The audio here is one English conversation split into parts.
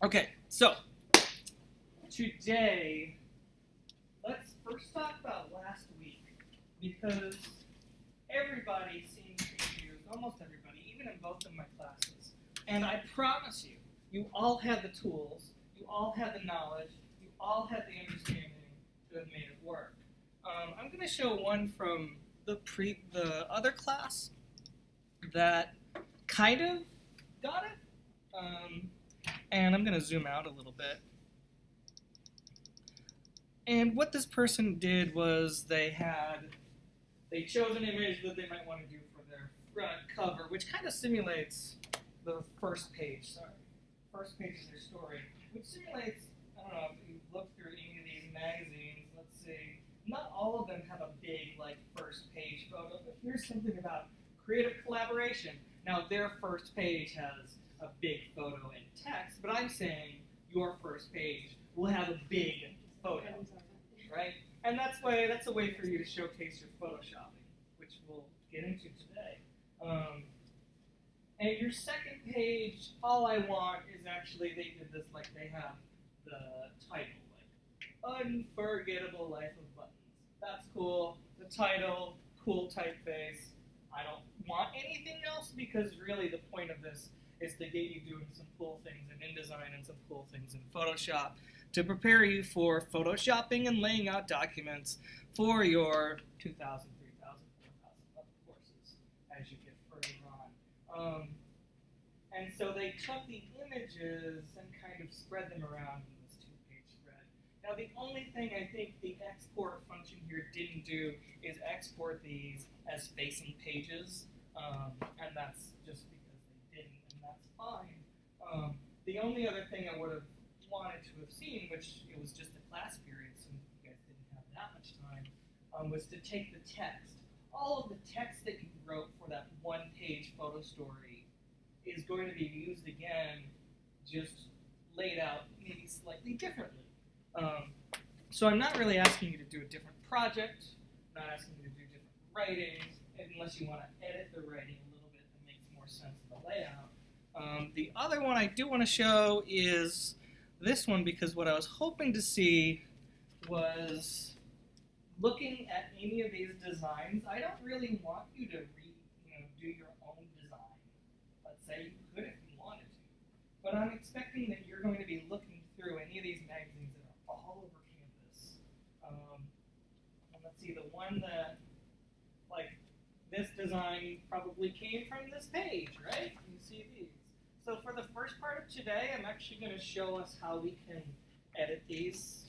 Okay, so today, let's first talk about last week, because everybody seems confused, almost everybody, even in both of my classes. And I promise you, you all had the tools, you all had the knowledge, you all had the understanding to have made it work. I'm going to show one from the other class that kind of got it. And I'm going to zoom out a little bit. And what this person did was they chose an image that they might want to do for their front cover, which kind of simulates the first page of their story, which simulates, I don't know, if you look through any of these magazines, let's see, not all of them have a big, like, first page photo, but here's something about creative collaboration. Now, their first page has a big photo and text, but I'm saying your first page will have a big photo, right? And that's a way for you to showcase your photoshopping, which we'll get into today. And your second page, all I want is actually, they did this like they have the title, like Unforgettable Life of Buttons. That's cool. The title, cool typeface. I don't want anything else because really the point of this is to get you doing some cool things in InDesign and some cool things in Photoshop to prepare you for photoshopping and laying out documents for your 2,000, 3,000, 4,000 other courses as you get further on. And so they took the images and kind of spread them around in this two-page spread. Now the only thing I think the export function here didn't do is export these as facing pages, and that's just because they didn't, and that's fine. The only other thing I would have wanted to have seen, which it was just a class period, so you guys didn't have that much time, was to take the text. All of the text that you wrote for that one-page photo story is going to be used again, just laid out maybe slightly differently. So I'm not really asking you to do a different project, I'm not asking you to do different writing, unless you want to edit the writing a little bit that makes more sense in the layout. The other one I do want to show is this one, because what I was hoping to see was looking at any of these designs. I don't really want you to do your own design. Let's say you could if you wanted to. But I'm expecting that you're going to be looking through any of these magazines that are all over campus. And let's see, the one that, like, this design probably came from this page, right? You see these. So for the first part of today, I'm actually going to show us how we can edit these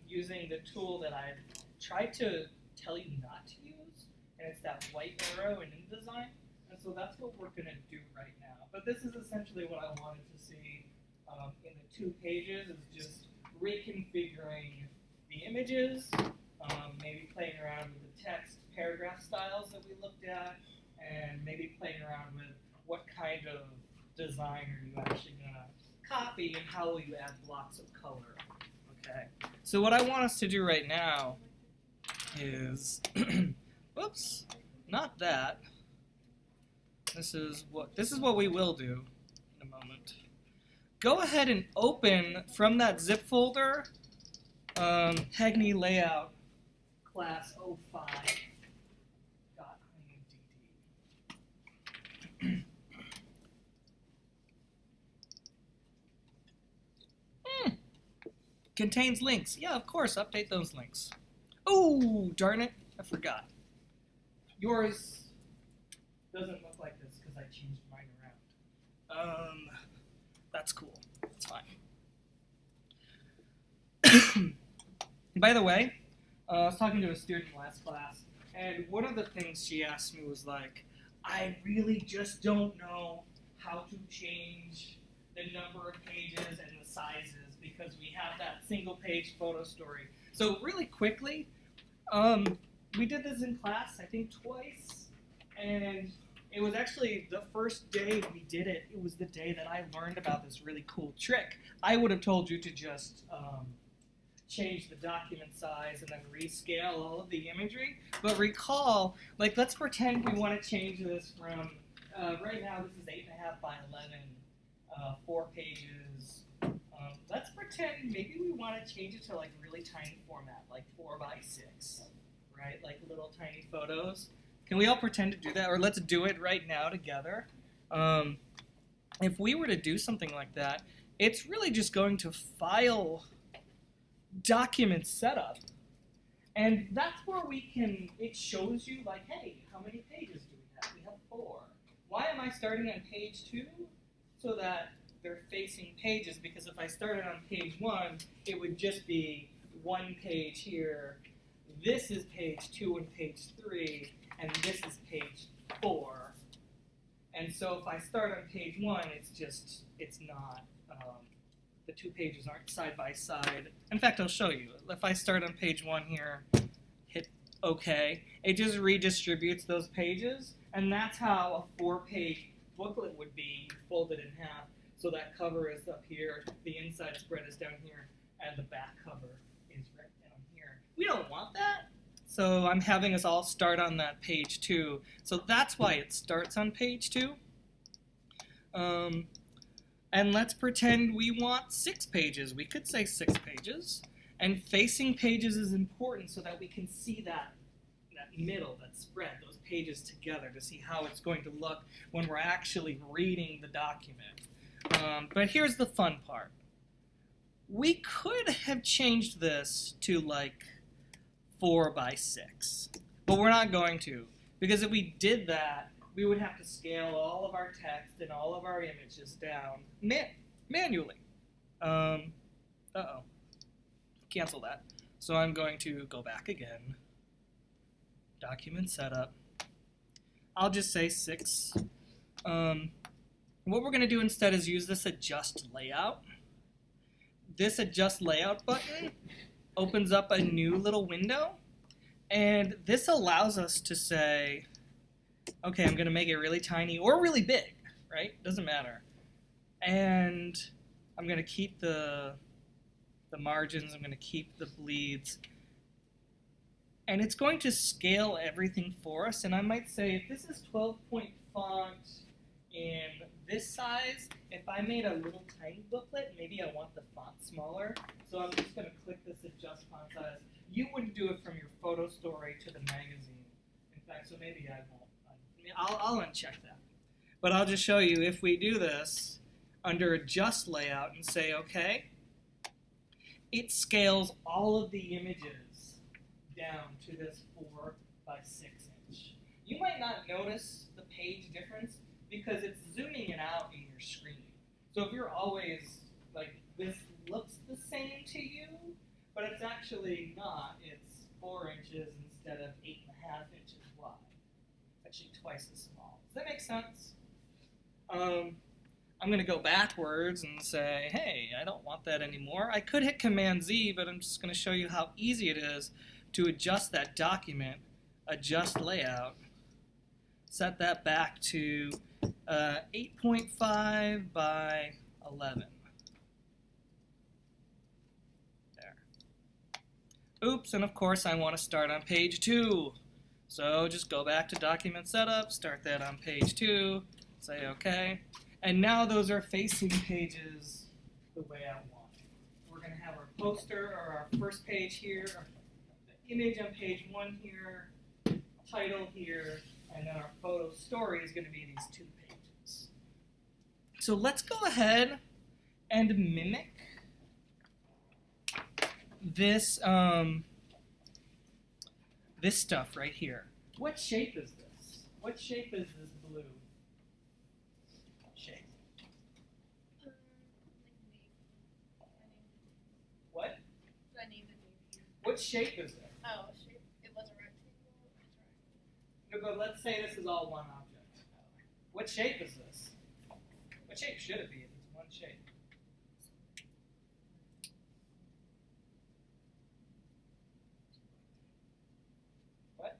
using the tool that I've tried to tell you not to use, and it's that white arrow in InDesign. And so that's what we're going to do right now. But this is essentially what I wanted to see in the two pages, is just reconfiguring the images, maybe playing around with the text paragraph styles that we looked at, and maybe playing around with what kind of design are you actually going to copy and how will you add blocks of color. Okay, so what I want us to do right now is, whoops, not that. This is what we will do in a moment. Go ahead and open from that zip folder, Hackney Layout Class 05. Contains links. Yeah, of course, update those links. Oh, darn it, I forgot. Yours doesn't look like this because I changed mine around. That's cool. That's fine. By the way, I was talking to a student last class, and one of the things she asked me was like, I really just don't know how to change the number of pages and the sizes because we have that single-page photo story. So really quickly, we did this in class, I think twice, and it was actually the first day we did it. It was the day that I learned about this really cool trick. I would have told you to just change the document size and then rescale all of the imagery. But recall, like, let's pretend we want to change this from, right now this is 8.5 by 11, 4 pages. Let's pretend maybe we want to change it to like really tiny format, like 4 by 6, right? Like little tiny photos. Can we all pretend to do that? Or let's do it right now together. If we were to do something like that, it's really just going to File, Document Setup. And that's where it shows you like, hey, how many pages do we have? We have 4. Why am I starting on page 2? So that they're facing pages, because if I started on page 1, it would just be 1 page here. This is page 2 and page 3, and this is page 4. And so if I start on page 1, it's not, the 2 pages aren't side by side. In fact, I'll show you. If I start on page 1 here, hit OK, it just redistributes those pages, and that's how a 4-page booklet would be folded in half. So that cover is up here, the inside spread is down here, and the back cover is right down here. We don't want that, so I'm having us all start on that page 2. So that's why it starts on page 2. And let's pretend we want 6 pages. We could say 6 pages. And facing pages is important so that we can see that middle, that spread, those pages together to see how it's going to look when we're actually reading the document. But here's the fun part. We could have changed this to like 4 by 6, but we're not going to, because if we did that, we would have to scale all of our text and all of our images down manually. Uh-oh. Cancel that. So I'm going to go back again. Document setup. I'll just say 6. What we're going to do instead is use this Adjust Layout. This Adjust Layout button opens up a new little window, and this allows us to say, okay, I'm going to make it really tiny or really big, right? Doesn't matter. And I'm going to keep the margins, I'm going to keep the bleeds, and it's going to scale everything for us. And I might say, if this is 12-point font in this size, if I made a little tiny booklet, maybe I want the font smaller. So I'm just going to click this Adjust Font Size. You wouldn't do it from your photo story to the magazine. In fact, so maybe I won't. I'll uncheck that. But I'll just show you, if we do this under Adjust Layout and say OK, it scales all of the images down to this 4 by 6 inch. You might not notice the page difference because it's zooming it out in your screen. So if you're always like, this looks the same to you, but it's actually not. It's 4 inches instead of 8.5 inches wide. It's actually twice as small. Does that make sense? I'm going to go backwards and say, hey, I don't want that anymore. I could hit Command-Z, but I'm just going to show you how easy it is to adjust that document, Adjust Layout, set that back to 8.5 by 11. There. Oops, and of course I want to start on page 2. So just go back to Document Setup, start that on page 2, say OK. And now those are facing pages the way I want. We're going to have our poster or our first page here, the image on page 1 here, title here, and then our photo story is going to be these 2 pages. So let's go ahead and mimic this, this stuff right here. What shape is this? What shape is this blue shape? What? What shape is it? Oh, shape. It was a rectangle. No, but let's say this is all one object. What shape is this? What shape should it be if it's one shape? What?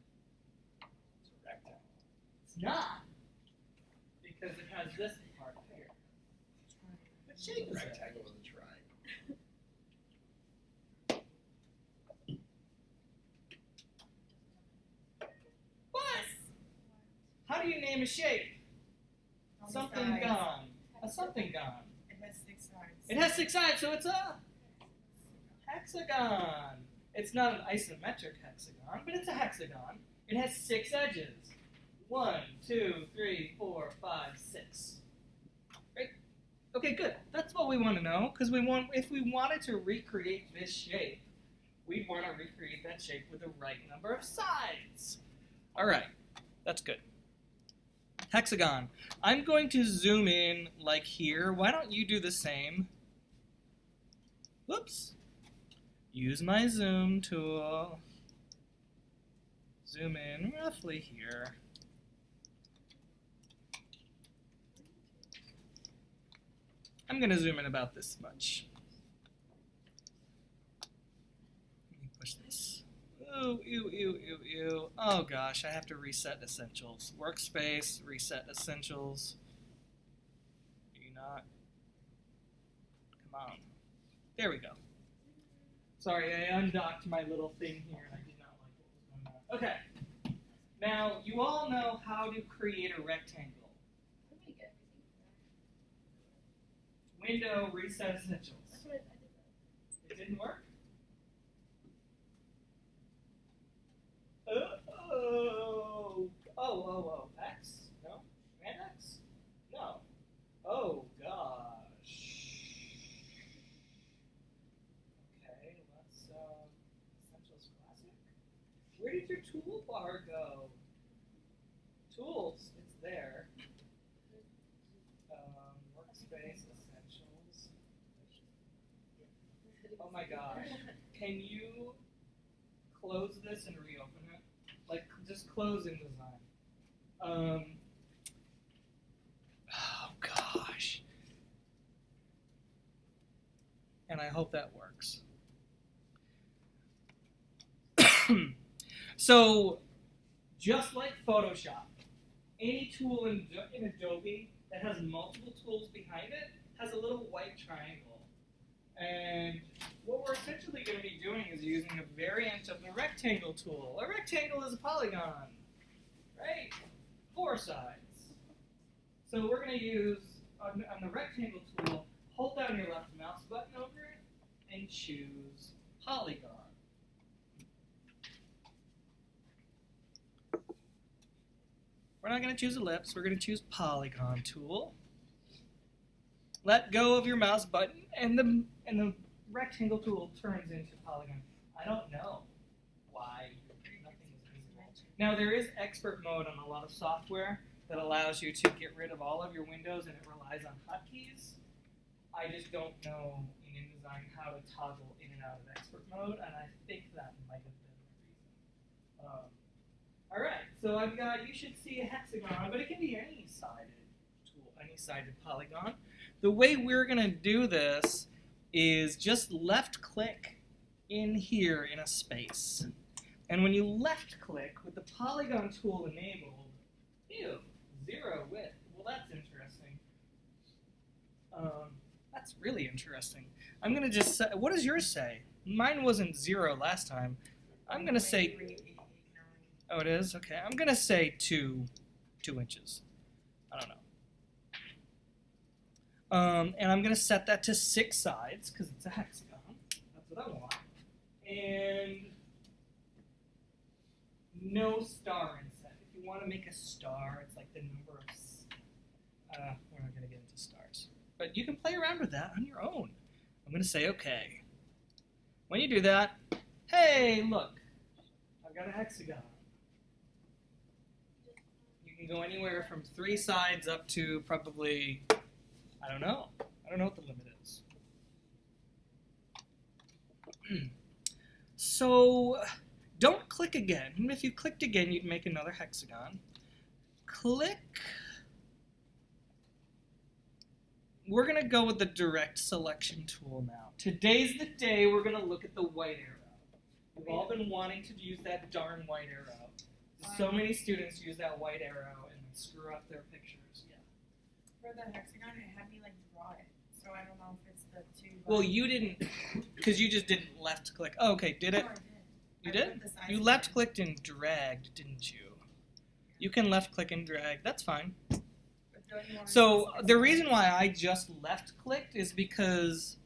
It's a rectangle. It's not, because it has this part here. What shape is it? Rectangle with a triangle. How How do you name a shape? Something sides. gone. A something gon. It has 6 sides. It has 6 sides, so it's a hexagon. It's not an isometric hexagon, but it's a hexagon. It has 6 edges. 1, 2, 3, 4, 5, 6. Right? Okay, good. That's what we want to know, because if we wanted to recreate this shape, we'd want to recreate that shape with the right number of sides. All right, that's good. Hexagon. I'm going to zoom in like here. Why don't you do the same? Whoops. Use my zoom tool. Zoom in roughly here. I'm going to zoom in about this much. Let me push this. Ooh, ew, ew, ew, ew. Oh gosh, I have to reset essentials. Workspace, reset essentials. Do you not? Come on. There we go. Sorry, I undocked my little thing here and I did not like what was going on. Okay. Now, you all know how to create a rectangle. Let me get everything. Window, reset essentials. That's what I did. It didn't work? Oh, X? No? Command X? No. Oh, gosh. Okay, let's, Essentials Classic. Where did your toolbar go? Tools, it's there. Workspace, Essentials. Oh my gosh. Can you close this and reopen it? Like, just close InDesign. Oh gosh. And I hope that works. So, just like Photoshop, any tool in Adobe that has multiple tools behind it has a little white triangle. And what we're essentially going to be doing is using a variant of the rectangle tool. A rectangle is a polygon, right? 4 sides. So we're going to use, on the rectangle tool, hold down your left mouse button over it and choose polygon. We're not going to choose ellipse, we're going to choose Polygon Tool. Let go of your mouse button, and the rectangle tool turns into Polygon. I don't know why nothing is visible. Now, there is expert mode on a lot of software that allows you to get rid of all of your windows, and it relies on hotkeys. I just don't know in InDesign how to toggle in and out of expert mode, and I think that might have been the reason. All right, so I've got, you should see a hexagon, but it can be any sided tool, any sided polygon. The way we're going to do this is just left click in here in a space. And when you left click with the polygon tool enabled, ew, 0 width. Well, that's interesting. That's really interesting. I'm going to just say, what does yours say? Mine wasn't 0 last time. I'm going to say, oh, it is? Okay, I'm going to say 2 inches. I don't know. And I'm going to set that to 6 sides, because it's a hexagon. That's what I want. And no star inset. If you want to make a star, it's like the number of... we're not going to get into stars. But you can play around with that on your own. I'm going to say OK. When you do that, hey, look. I've got a hexagon. You can go anywhere from 3 sides up to probably... I don't know. I don't know what the limit is. So, don't click again. If you clicked again, you'd make another hexagon. Click. We're going to go with the direct selection tool now. Today's the day we're going to look at the white arrow. We've all been wanting to use that darn white arrow. So many students use that white arrow and screw up their pictures. For the hexagon, it had me like draw it, so I don't know if it's the 2. Well, you didn't, because you just didn't left click. Oh, okay, did it? No, I did. You I did? put the size You in left it. clicked and dragged, didn't you? You can left click and drag. That's fine. But Don't you want So to the reason why I just left clicked is because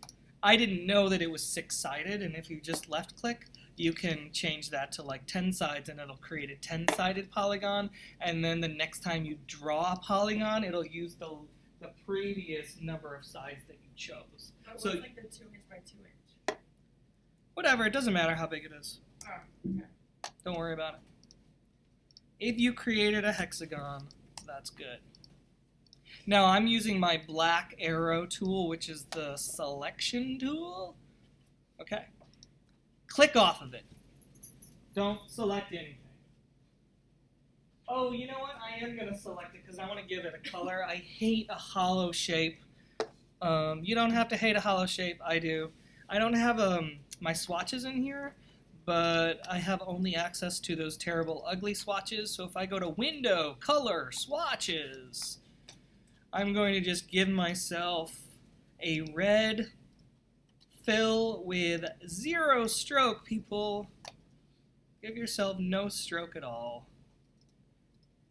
I didn't know that it was 6-sided, and if you just left click, you can change that to like 10 sides and it'll create a 10-sided polygon, and then the next time you draw a polygon, it'll use the previous number of sides that you chose. But what's So like the 2" by 2". whatever, it doesn't matter how big it is. Oh, okay. Don't worry about it. If you created a hexagon, that's good. Now I'm using my black arrow tool, which is the selection tool. Okay. Click off of it. Don't select anything. Oh, you know what? I am going to select it because I want to give it a color. I hate a hollow shape. You don't have to hate a hollow shape. I do. I don't have my swatches in here, but I have only access to those terrible ugly swatches. So if I go to Window, Color, Swatches, I'm going to just give myself a red fill with 0 stroke, people. Give yourself no stroke at all.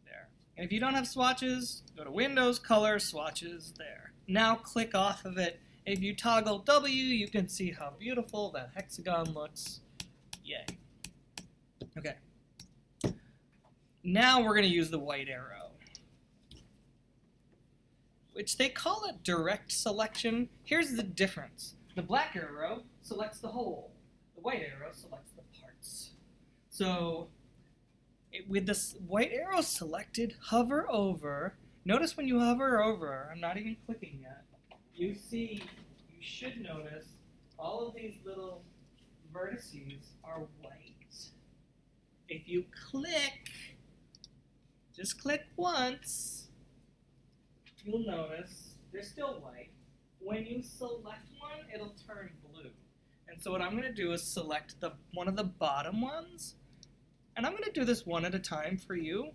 There. And if you don't have swatches, go to Windows, Color, Swatches, there. Now click off of it. If you toggle W, you can see how beautiful that hexagon looks. Yay. Okay. Now we're going to use the white arrow, which they call it direct selection. Here's the difference. The black arrow selects the whole. The white arrow selects the parts. So with this white arrow selected, hover over. Notice when you hover over, I'm not even clicking yet, you should notice all of these little vertices are white. If you click, just click once, you'll notice they're still white. When you select one, it'll turn blue. And so what I'm going to do is select one of the bottom ones. And I'm going to do this one at a time for you.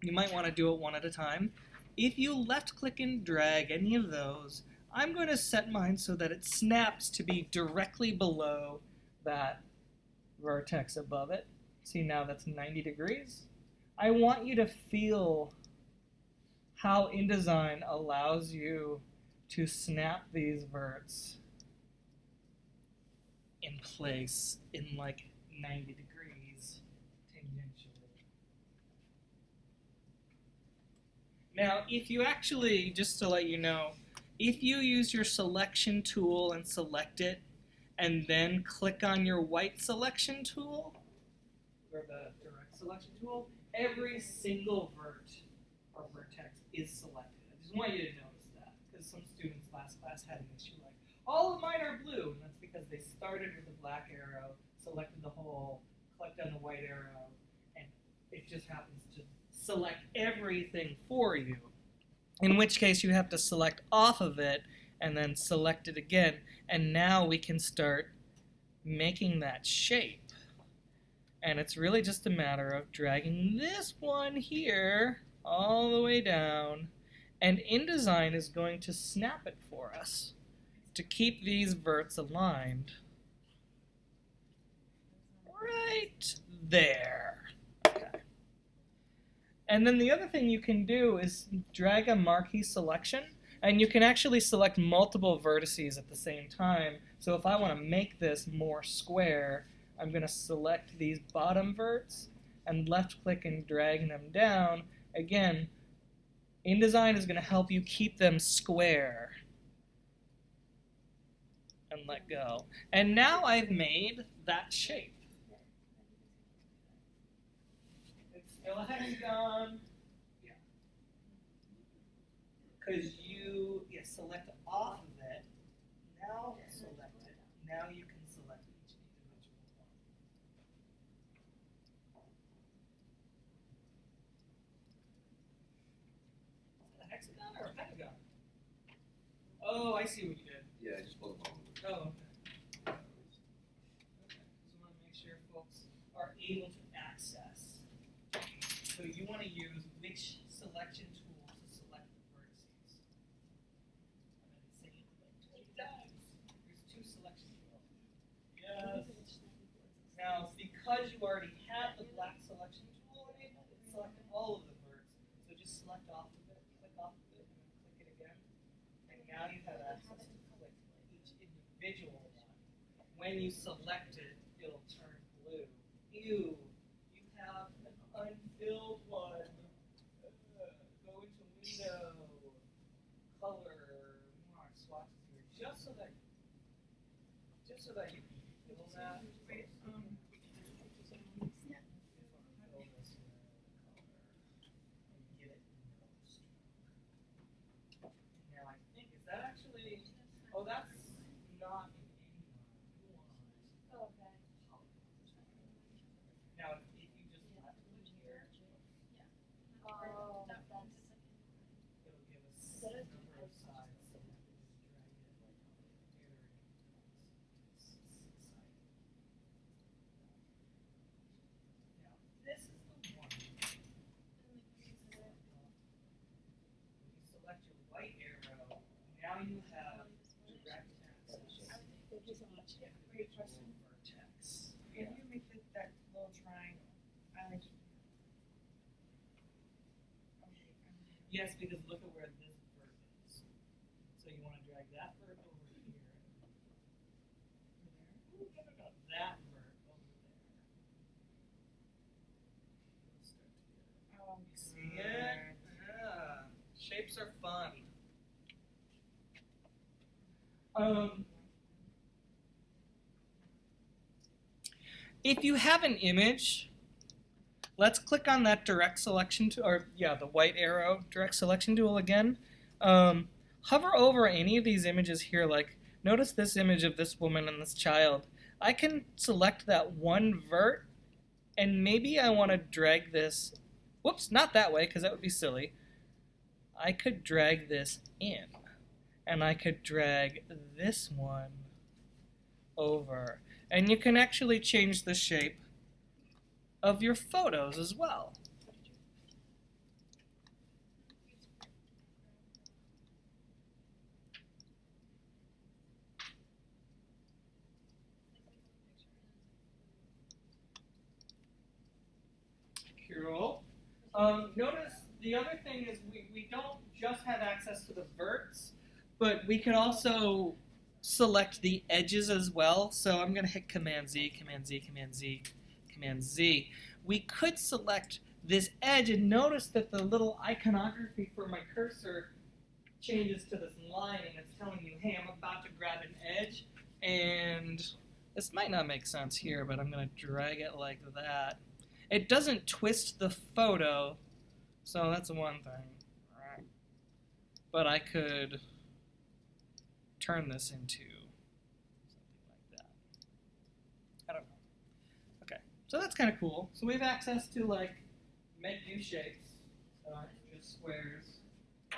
You might want to do it one at a time. If you left click and drag any of those, I'm going to set mine so that it snaps to be directly below that vertex above it. See, now that's 90 degrees. I want you to feel how InDesign allows you to snap these verts in place in like 90 degrees tangentially. Now, if you actually, just to let you know, if you use your selection tool and select it, and then click on your white selection tool, or the direct selection tool, every single vert or vertex is selected. I just want you to notice that, because some students last class had an issue like, all of mine are blue, and that's because they started with the black arrow, selected the whole, clicked on the white arrow, and it just happens to select everything for you. In which case you have to select off of it and then select it again, and now we can start making that shape. And it's really just a matter of dragging this one here all the way down, and InDesign is going to snap it for us to keep these verts aligned right there. Okay. And then the other thing you can do is drag a marquee selection, and you can actually select multiple vertices at the same time. So if I want to make this more square, I'm going to select these bottom verts and left click and drag them down. Again, InDesign is going to help you keep them square. And let go. And now I've made that shape. It's still a hexagon. Yeah. Because you select off of it. Now select it. Now you can select each individual one. Is it a hexagon or a pentagon? Oh, I see what you did. Yeah, I just pulled them all. Oh, okay. Just want to make sure folks are able to access. So you want to use which selection tool to select the vertices. I'm going to say it like 20 times. There's 2 selection tools. Yes. Now, because you already have the black selection tool enabled, it selected all of the verts. So just select off of it, click off of it. you have access to click each individual one. When you select it, it'll turn blue. Ew, you have an unfilled one. Go into window, color, more swatches here, just so that you can fill that. Wait, Now I think, is that actually, oh, that's not in any line. Oh, okay. Now, if you just left it here, Oh, it'll that's give us That a is number of sides. So we can just drag it now, this is the one. When you select your white arrow, now you have direct access Thank you so much. to Great individual question. vertex. If you make that little triangle, I like it. Yes, because look at where this vert is. So you want to drag that vert over here. Ooh, no, that vert over there. Let's start here. Oh, See it? Yeah. Shapes are fun. If you have an image, let's click on that direct selection tool, or yeah, the white arrow direct selection tool again. Hover over any of these images here, like notice this image of this woman and this child. I can select that one vert, and maybe I want to drag this, whoops, not that way, because that would be silly. I could drag this in, and I could drag this one over. And you can actually change the shape of your photos as well. Cool. Notice the other thing is we don't just have access to the verts, but we can also select the edges as well. So I'm going to hit Command Z, Command Z, Command Z, Command Z. We could select this edge and notice that the little iconography for my cursor changes to this line and it's telling you, hey, I'm about to grab an edge, and this might not make sense here, but I'm going to drag it like that. It doesn't twist the photo, so that's one thing. But I could turn this into something like that. I don't know. Okay, so that's kind of cool. So we have access to like make new shapes, so just squares.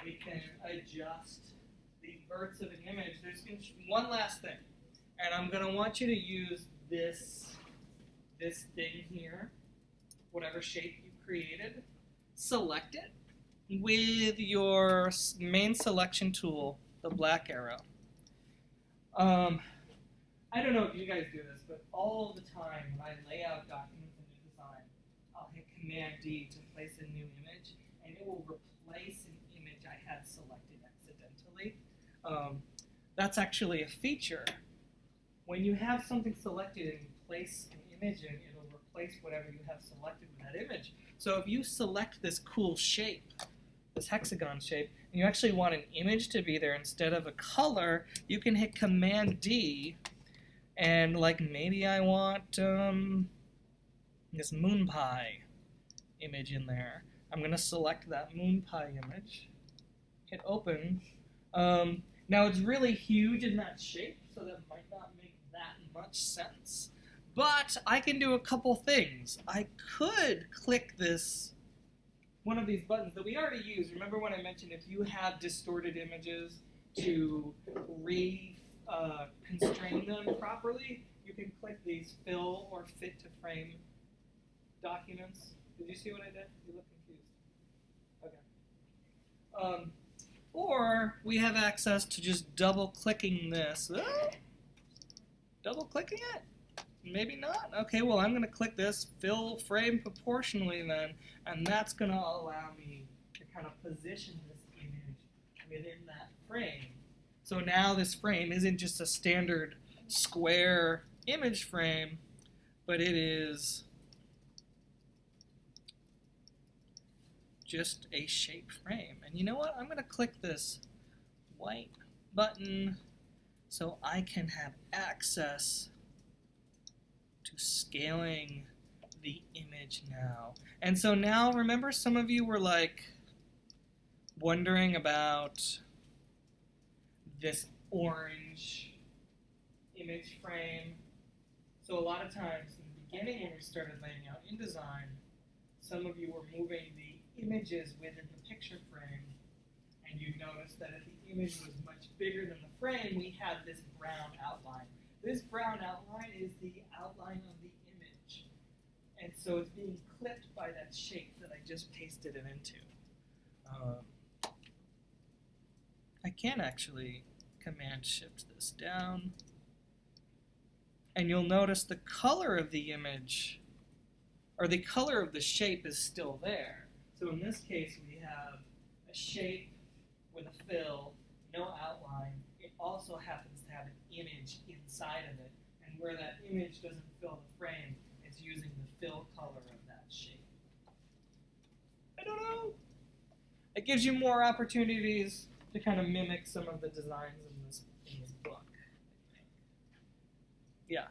We can adjust the verts of an image. There's one last thing, and I'm going to want you to use this thing here, whatever shape you created, select it with your main selection tool, the black arrow. I don't know if you guys do this, but all the time when I lay out documents in InDesign, I'll hit Command D to place a new image, and it will replace an image I had selected accidentally. That's actually a feature. When you have something selected and you place an image in, it'll replace whatever you have selected with that image. So if you select this cool shape, this hexagon shape, and you actually want an image to be there instead of a color, you can hit Command D, and like maybe I want this moon pie image in there. I'm going to select that moon pie image, hit open. Now it's really huge in that shape, so that might not make that much sense. But I can do a couple things. I could click this, one of these buttons that we already used. Remember when I mentioned if you have distorted images to constrain them properly, you can click these fill or fit to frame documents. Did you see what I did? You look confused. Okay. Or we have access to just double clicking this. Double clicking it? Maybe not. Okay, well, I'm going to click this, fill frame proportionally then, and that's going to allow me to kind of position this image within that frame. So now this frame isn't just a standard square image frame, but it is just a shape frame. And you know what? I'm going to click this white button so I can have access to scaling the image now. And so now, remember, some of you were like wondering about this orange image frame. So a lot of times in the beginning when we started laying out InDesign, some of you were moving the images within the picture frame, and you noticed that if the image was much bigger than the frame, we had this brown outline. This brown outline is the outline of the image. And so it's being clipped by that shape that I just pasted it into. I can actually Command Shift this down. And you'll notice the color of the image, or the color of the shape, is still there. So in this case, we have a shape with a fill, no outline. It also happens to have an image inside of it. And where that image doesn't fill the frame, it's using the fill color of that shape. I don't know. It gives you more opportunities to kind of mimic some of the designs in this book. Yeah.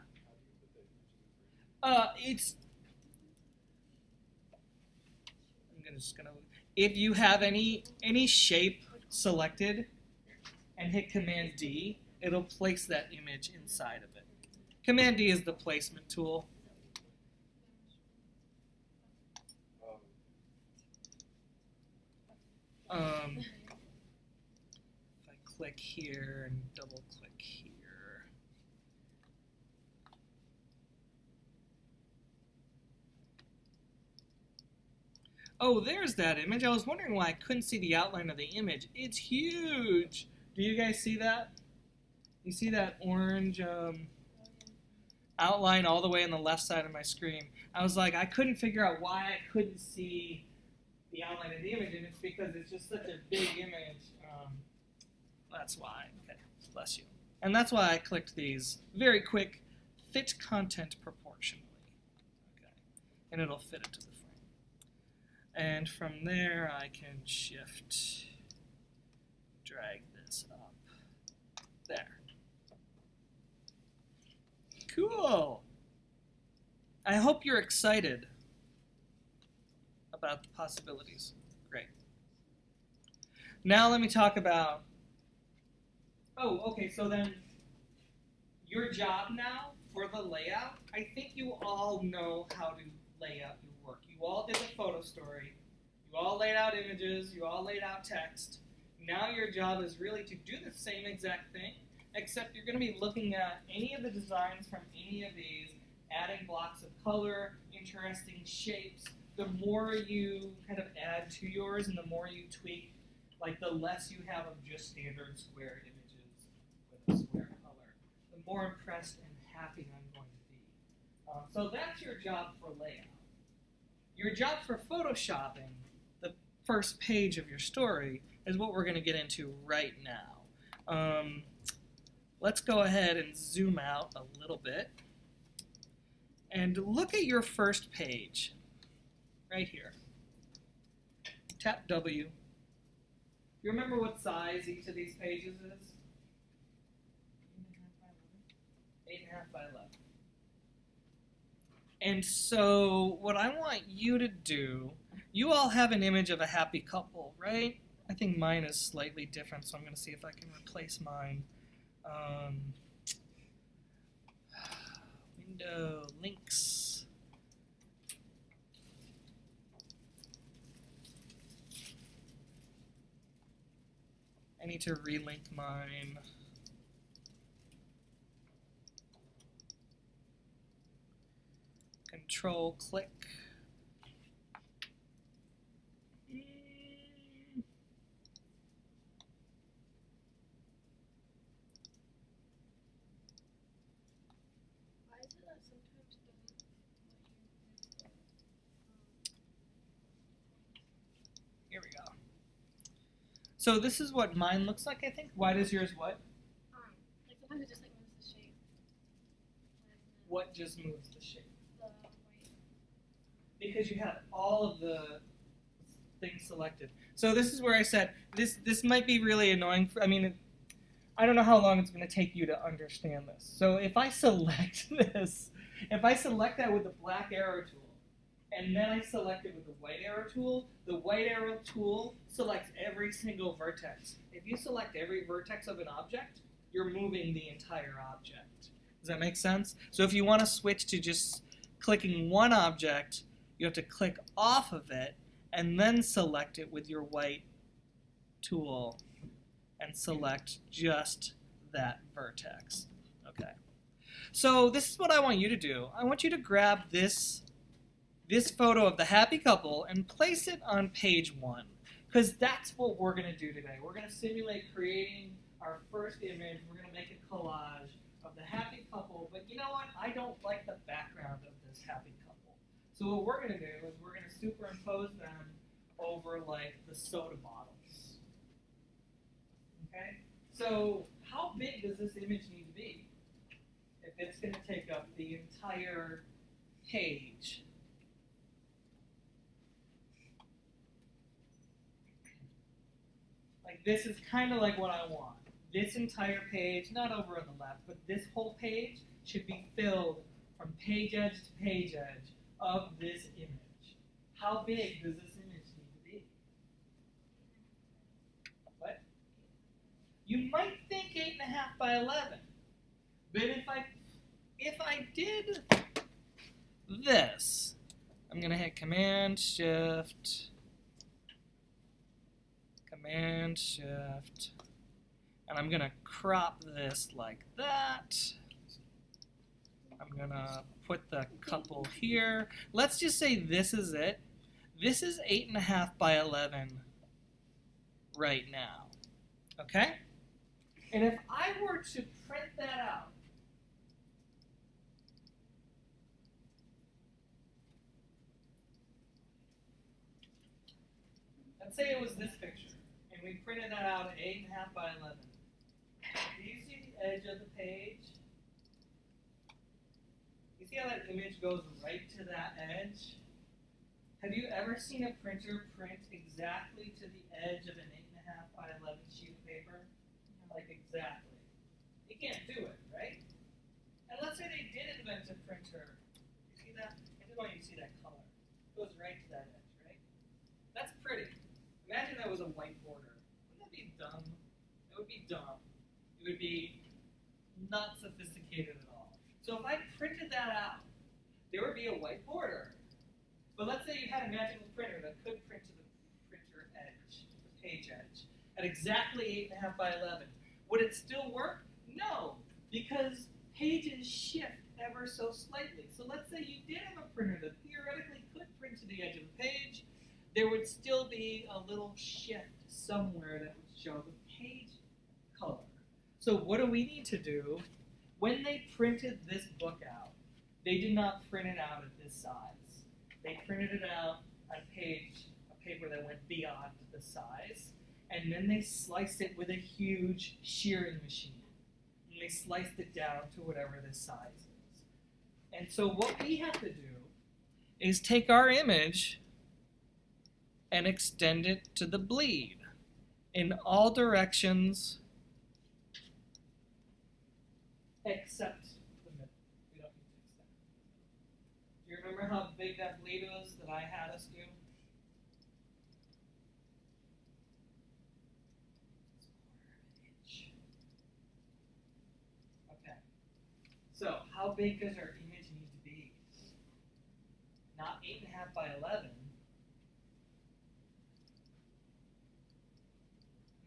If you have any shape selected and hit Command D, it'll place that image inside of it. Command D is the placement tool. If I click here and double click here. Oh, there's that image. I was wondering why I couldn't see the outline of the image. It's huge. Do you guys see that? You see that orange outline all the way on the left side of my screen? I was like, I couldn't figure out why I couldn't see the outline of the image, and it's because it's just such a big image. That's why. Okay, bless you. And that's why I clicked these very quick fit content proportionally. Okay, and it'll fit it to the frame. And from there, I can shift, drag this up. There. Cool. I hope you're excited about the possibilities. Great. Now let me talk about, so then your job now for the layout, I think you all know how to lay out your work. You all did the photo story, you all laid out images, you all laid out text. Now your job is really to do the same exact thing, except you're going to be looking at any of the designs from any of these, adding blocks of color, interesting shapes. The more you kind of add to yours and the more you tweak, like the less you have of just standard square images with a square color, the more impressed and happy I'm going to be. So that's your job for layout. Your job for photoshopping, the first page of your story, is what we're going to get into right now. Let's go ahead and zoom out a little bit and look at your first page right here. Tap W. You remember what size each of these pages is? 8.5 by 11. And so what I want you to do, you all have an image of a happy couple, right? I think mine is slightly different, so I'm going to see if I can replace mine. Window, links. I need to relink mine. Control click. Why is it that sometimes it doesn't let you Here we go. So this is what mine looks like, I think. Why does yours what? Like sometimes it just like moves the shape. What just moves the shape? The white. Because you have all of the things selected. So this is where I said this might be really annoying. I don't know how long it's going to take you to understand this. So if I select this, if I select that with the black arrow tool, and then I select it with the white arrow tool selects every single vertex. If you select every vertex of an object, you're moving the entire object. Does that make sense? So if you want to switch to just clicking one object, you have to click off of it and then select it with your white tool and select just that vertex. Okay. So this is what I want you to do. I want you to grab this photo of the happy couple and place it on page 1, because that's what we're going to do today. We're going to simulate creating our first image. We're going to make a collage of the happy couple, but you know what? I don't like the background of this happy couple. So what we're going to do is we're going to superimpose them over like the soda bottles. Okay? So how big does this image need to be if it's going to take up the entire page? Like this is kind of like what I want. This entire page, not over on the left, but this whole page should be filled from page edge to page edge of this image. How big does this image need to be? What? You might think 8.5 by 11, but if I did this, I'm gonna hit Command Shift, and I'm gonna crop this like that. I'm gonna put the couple here. Let's just say this is it. This is 8.5 by 11 right now. Okay? And if I were to print that out, let's say it was this picture, and we printed that out at 8.5 by 11. Do you see the edge of the page? You see how that image goes right to that edge? Have you ever seen a printer print exactly to the edge of an 8.5 by 11 sheet of paper? Like exactly. You can't do it, right? And let's say they did invent a printer. You see that? I just want you to see that color. It goes right to that edge, right? That's pretty. Imagine that was a white border. Wouldn't that be dumb? It would be dumb. It would be not sophisticated at all. So if I printed that out, there would be a white border. But let's say you had a magical printer that could print to the printer edge, the page edge, at exactly 8.5 by 11. Would it still work? No, because pages shift ever so slightly. So let's say you did have a printer that theoretically could print to the edge of the page. There would still be a little shift somewhere that would show the page color. So what do we need to do? When they printed this book out, they did not print it out at this size. They printed it out on a paper that went beyond the size, and then they sliced it with a huge shearing machine. And they sliced it down to whatever this size is. And so what we have to do is take our image and extend it to the bleed in all directions except the middle. We don't need to extend it. Do you remember how big that bleed was that I had us do? Okay. So how big does our image need to be? Not 8.5 by 11.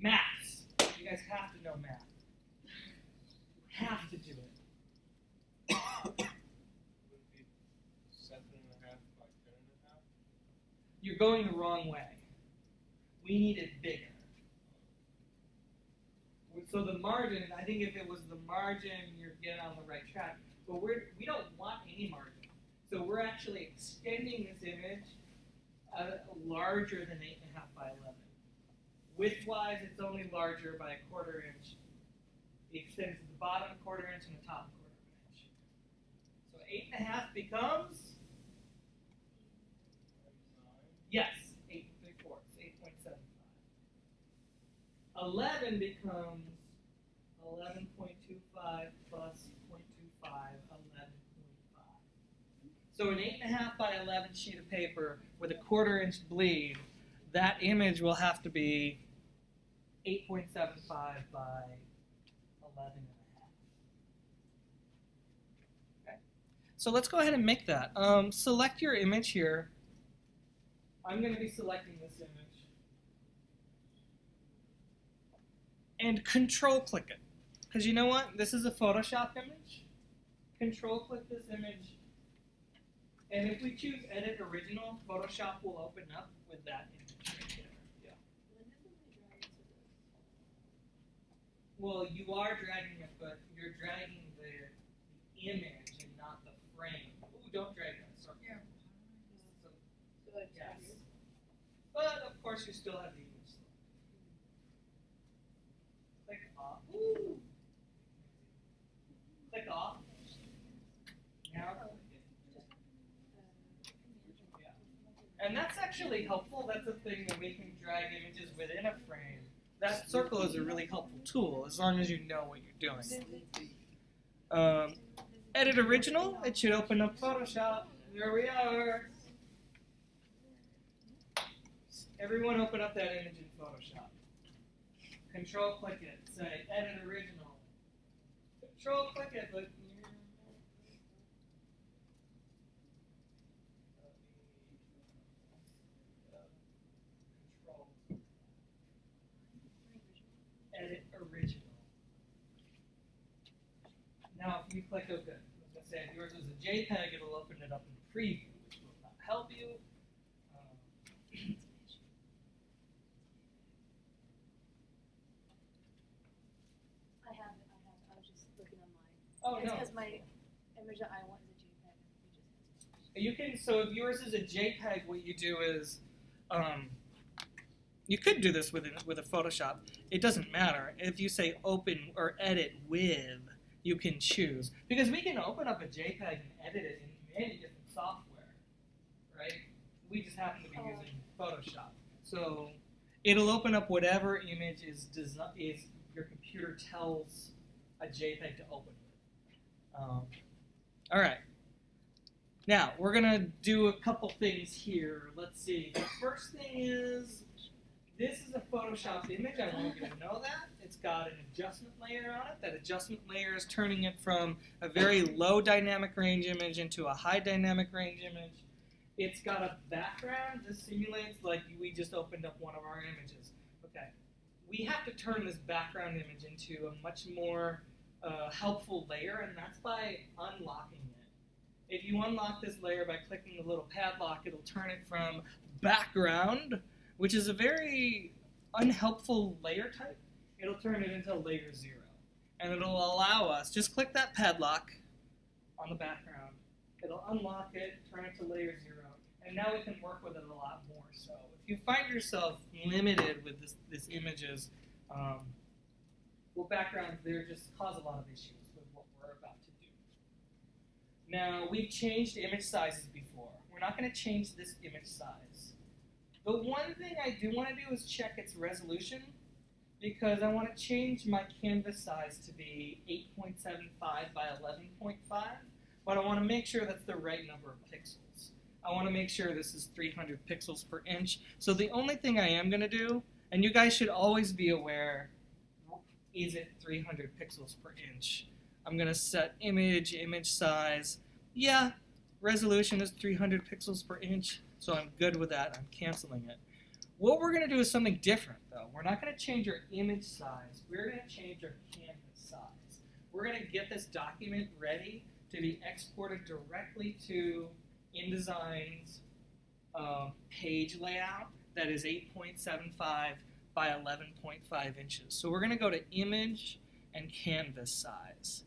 Maths. You guys have to know math. Have to do it. Would it be 7.5 by 10.5? You're going the wrong way. We need it bigger. So the margin, I think if it was the margin, you're getting on the right track. But we don't want any margin. So we're actually extending this image larger than 8.5 by 11. Width-wise, it's only larger by a 1/4 inch. The extent is at the bottom 1/4 inch and the top 1/4 inch. So 8.5 becomes, yes, 8 3/4, 8.75. 11 becomes 11.25 plus 0.25, 11.5. So an 8.5 by 11 sheet of paper with a 1/4 inch bleed, that image will have to be 8.75 by 11.5. Okay. So let's go ahead and make that. Select your image here. I'm going to be selecting this image. And control click it. Because you know what? This is a Photoshop image. Control click this image. And if we choose Edit Original, Photoshop will open up with that image right there. Yeah. Well, you are dragging it, but you're dragging the image and not the frame. Ooh, don't drag that. Sorry. Yeah. So, yes. But of course, you still have the image. Click off. Ooh. Click off. Now click it. Yeah. And that's actually helpful. That's a thing that we can drag images within a frame. That circle is a really helpful tool as long as you know what you're doing. Edit Original. It should open up Photoshop. There we are. Everyone open up that image in Photoshop. Control click it. Say Edit Original. Control click it. But Edit Original. Now, if you click OK, I was going to say if yours is a JPEG, it'll open it up in preview, which will not help you. I have it. I was just looking on mine. Oh, It's no. because my image that I want is a JPEG. You can, so if yours is a JPEG, what you do is, you could do this with a Photoshop. It doesn't matter. If you say open or edit with, you can choose. Because we can open up a JPEG and edit it in many different software, right? We just happen to be using Photoshop. So it'll open up whatever image is your computer tells a JPEG to open with. All right. Now, we're going to do a couple things here. Let's see. The first thing is, this is a Photoshopped image. I want you to know that. It's got an adjustment layer on it. That adjustment layer is turning it from a very low dynamic range image into a high dynamic range image. It's got a background. This simulates like we just opened up one of our images. Okay. We have to turn this background image into a much more helpful layer, and that's by unlocking it. If you unlock this layer by clicking the little padlock, it'll turn it from background, which is a very unhelpful layer type. It'll turn it into layer 0. And it'll allow us, just click that padlock on the background. It'll unlock it, turn it to layer 0. And now we can work with it a lot more. So if you find yourself limited with this images, well, backgrounds there just cause a lot of issues with what we're about to do. Now, we've changed image sizes before. We're not going to change this image size. The one thing I do want to do is check its resolution, because I want to change my canvas size to be 8.75 by 11.5, but I want to make sure that's the right number of pixels. I want to make sure this is 300 pixels per inch. So the only thing I am going to do, and you guys should always be aware, is it 300 pixels per inch? I'm going to set image size. Yeah, resolution is 300 pixels per inch, so I'm good with that. I'm canceling it. What we're going to do is something different, though. We're not going to change our image size. We're going to change our canvas size. We're going to get this document ready to be exported directly to InDesign's page layout that is 8.75 by 11.5 inches. So we're going to go to Image and Canvas Size.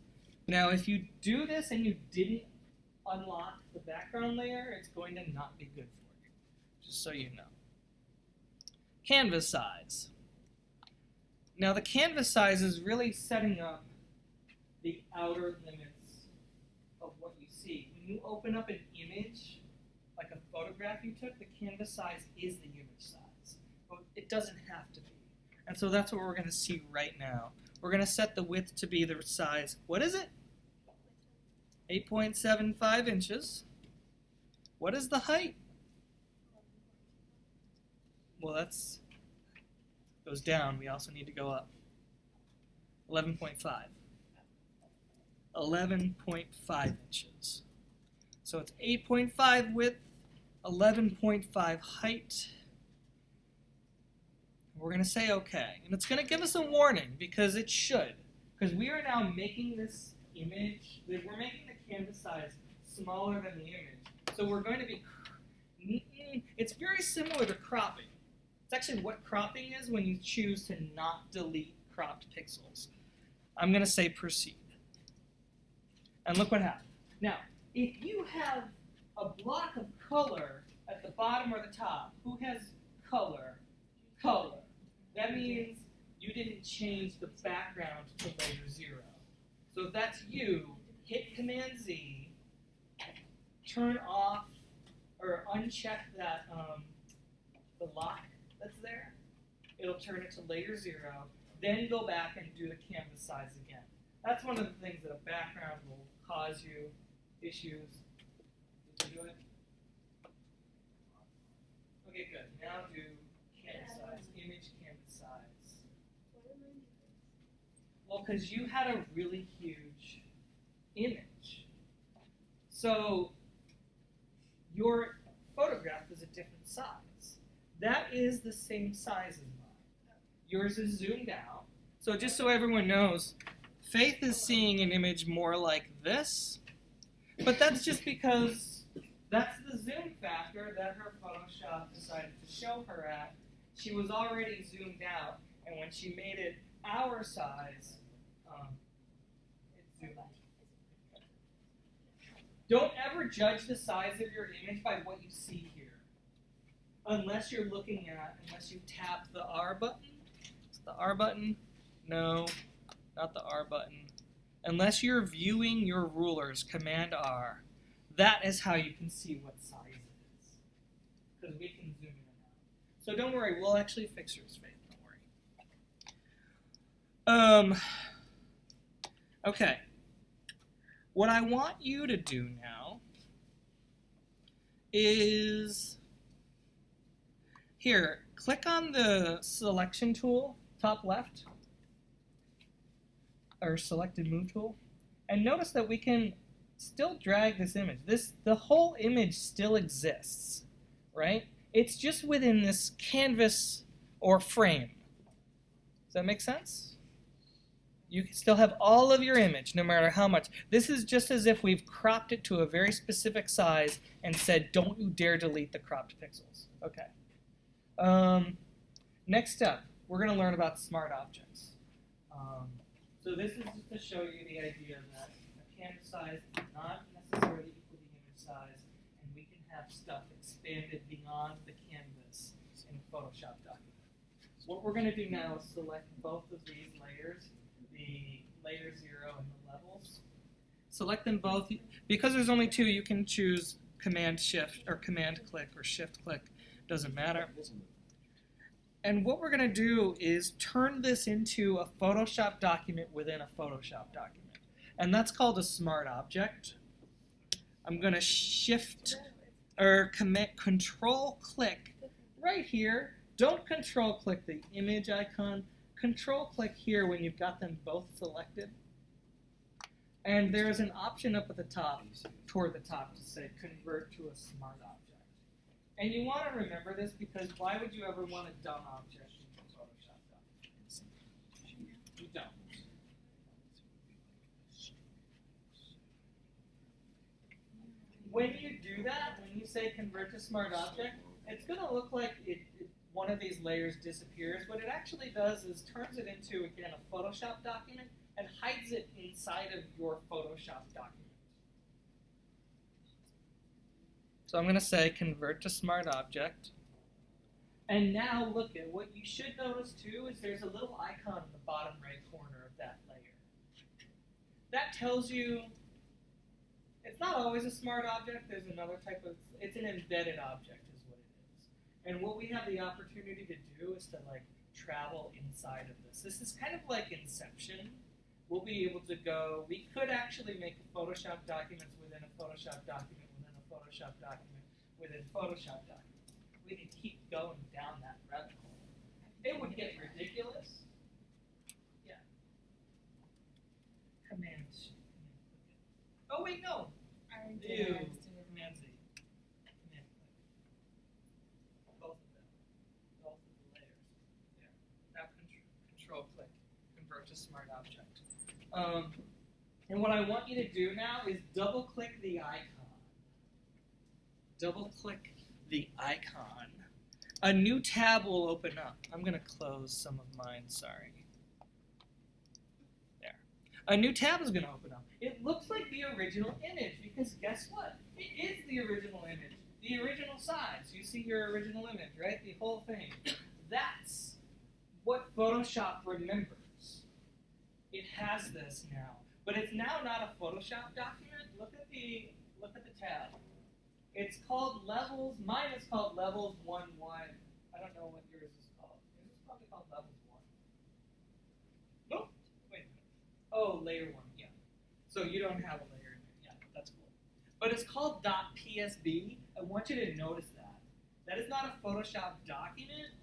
Now, if you do this and you didn't unlock the background layer, it's going to not be good for you, just so you know. Canvas Size. Now the canvas size is really setting up the outer limits of what you see. When you open up an image, like a photograph you took, the canvas size is the image size. But it doesn't have to be. And so that's what we're going to see right now. We're going to set the width to be the size, what is it? 8.75 inches. What is the height? Well, that's goes down. We also need to go up. 11.5. 11.5 inches. So it's 8.5 width, 11.5 height. We're going to say okay. And it's going to give us a warning because it should. Because we are now making this image, we're making the canvas size smaller than the image. So we're going to be, it's very similar to cropping. It's actually what cropping is when you choose to not delete cropped pixels. I'm going to say proceed. And look what happens. Now, if you have a block of color at the bottom or the top, who has color? Color. That means you didn't change the background to layer 0. So if that's you, hit Command Z, turn off or uncheck that the lock that's there. It'll turn it to layer 0. Then go back and do the canvas size again. That's one of the things that a background will cause you issues. Did you do it? Okay, good. Now do canvas size, image canvas size. Well, because you had a really huge image. So your photograph is a different size. That is the same size as mine. Yours is zoomed out. So just so everyone knows, Faith is seeing an image more like this, but that's just because that's the zoom factor that her Photoshop decided to show her at. She was already zoomed out, and when she made it our size, it zoomed out. Don't ever judge the size of your image by what you see here. Unless you tap the R button. Is the R button? No, not the R button. Unless you're viewing your rulers, Command R. That is how you can see what size it is. Because we can zoom in and out. So don't worry, we'll actually fix yours, Faith. Don't worry. Okay. What I want you to do now is here, click on the selection tool, top left, or selected move tool, and notice that we can still drag this image. The whole image still exists, right? It's just within this canvas or frame. Does that make sense? You can still have all of your image, no matter how much. This is just as if we've cropped it to a very specific size and said, don't you dare delete the cropped pixels. Okay. Next up, we're going to learn about smart objects. So this is just to show you the idea that a canvas size does not necessarily equal the image size, and we can have stuff expanded beyond the canvas in a Photoshop document. What we're going to do now is select both of these layers, the layer 0 and the levels. Select them both. Because there's only two, you can choose Command Shift or Command Click or Shift Click. Doesn't matter. And what we're going to do is turn this into a Photoshop document within a Photoshop document. And that's called a smart object. I'm going to Shift or Control Click right here. Don't Control Click the image icon. Control Click here when you've got them both selected. And there's an option up at the top, toward the top, to say Convert to a Smart Object. And you want to remember this because why would you ever want a dumb object in Photoshop document? You don't. When you do that, when you say Convert to Smart Object, it's going to look like one of these layers disappears. What it actually does is turns it into, again, a Photoshop document and hides it inside of your Photoshop document. So I'm going to say Convert to Smart Object. And now look at what you should notice too is there's a little icon in the bottom right corner of that layer. That tells you it's not always a smart object. There's another type of, it's an embedded object is what it is. And what we have the opportunity to do is to like travel inside of this. This is kind of like Inception. We'll be able to go, we could actually make Photoshop documents within a Photoshop document within a Photoshop document within Photoshop document. We could keep going down that rabbit hole. It would get ridiculous. Yeah. Command. Oh wait, no. I Ew. did. Command Z. Command click. Both of them. Both of the layers. There. Now control click. Convert to smart object. And what I want you to do now is double click the icon. Double click the icon. A new tab will open up. I'm going to close some of mine, sorry. There. A new tab is going to open up. It looks like the original image because guess what? It is the original image. The original size. You see your original image, right? The whole thing. That's what Photoshop remembers. It has this now. But it's now not a Photoshop document. Look at the tab. It's called Levels. Mine is called Levels 1-1. I don't know what yours is called. Yours is probably called Levels 1. Nope. Wait a minute. Oh, Layer 1. Yeah. So you don't have a layer in there. Yeah, that's cool. But it's called .psb. I want you to notice that. That is not a Photoshop document.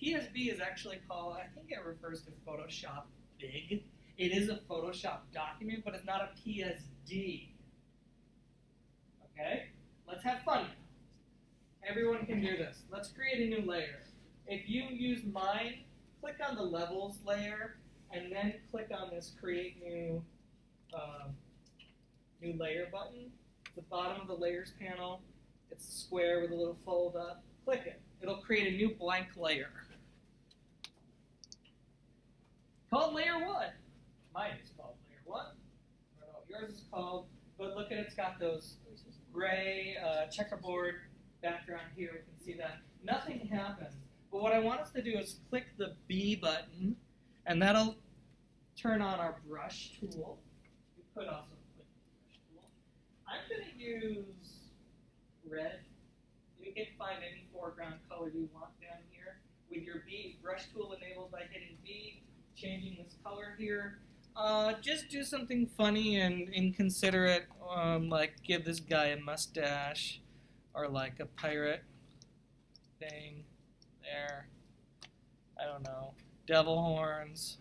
PSB is actually called, I think it refers to Photoshop Big. It is a Photoshop document, but it's not a PSD. Okay? Let's have fun. Everyone can do this. Let's create a new layer. If you use mine, click on the levels layer, and then click on this create new layer button. At the bottom of the layers panel, it's a square with a little fold up. Click it. It'll create a new blank layer. Called layer 1. Mine is called layer 1. I don't know what yours is called, but look at it's got those gray checkerboard background here. We can see that. Nothing happens. But what I want us to do is click the B button, and that'll turn on our brush tool. You could also click the brush tool. I'm going to use red. You can find any foreground color you want down here. With your B brush tool enabled by hitting B, changing this color here. Just do something funny and inconsiderate, like give this guy a mustache, or like a pirate thing there. I don't know. Devil horns.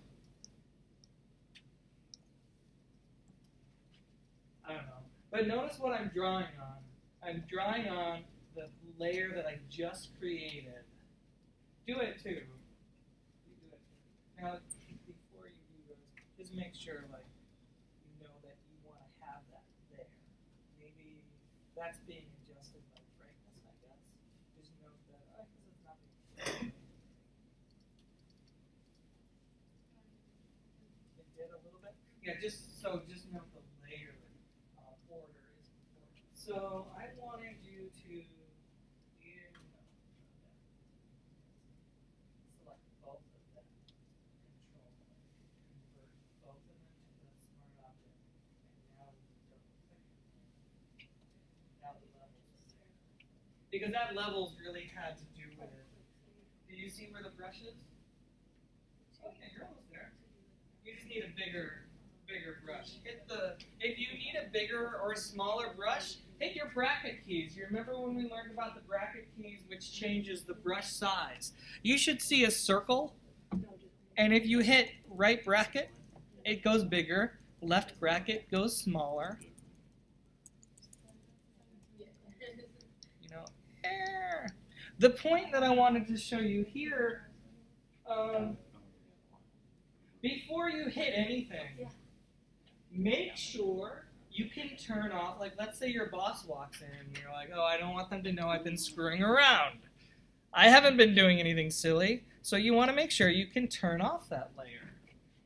I don't know. But notice what I'm drawing on. I'm drawing on the layer that I just created. Do it too. You do it too. Now, before you do this, just make sure like you know that you want to have that there. Maybe that's being adjusted by brightness, I guess. Just note that because it's not being it did a little bit. Yeah, just note the layer order is important. So I wanted you to select both of them. Control convert both of them to the smart object. And now we double click. Now the levels are there. Because that levels really had to do with it. Do you see where the brush is? Okay, you're almost there. You just need a bigger brush. If you need a bigger or smaller brush, hit your bracket keys. You remember when we learned about the bracket keys, which changes the brush size? You should see a circle, and if you hit right bracket, it goes bigger. Left bracket goes smaller. You know, the point that I wanted to show you here, before you hit anything, make sure you can turn off, like let's say your boss walks in and you're like, oh, I don't want them to know I've been screwing around. I haven't been doing anything silly, so you want to make sure you can turn off that layer.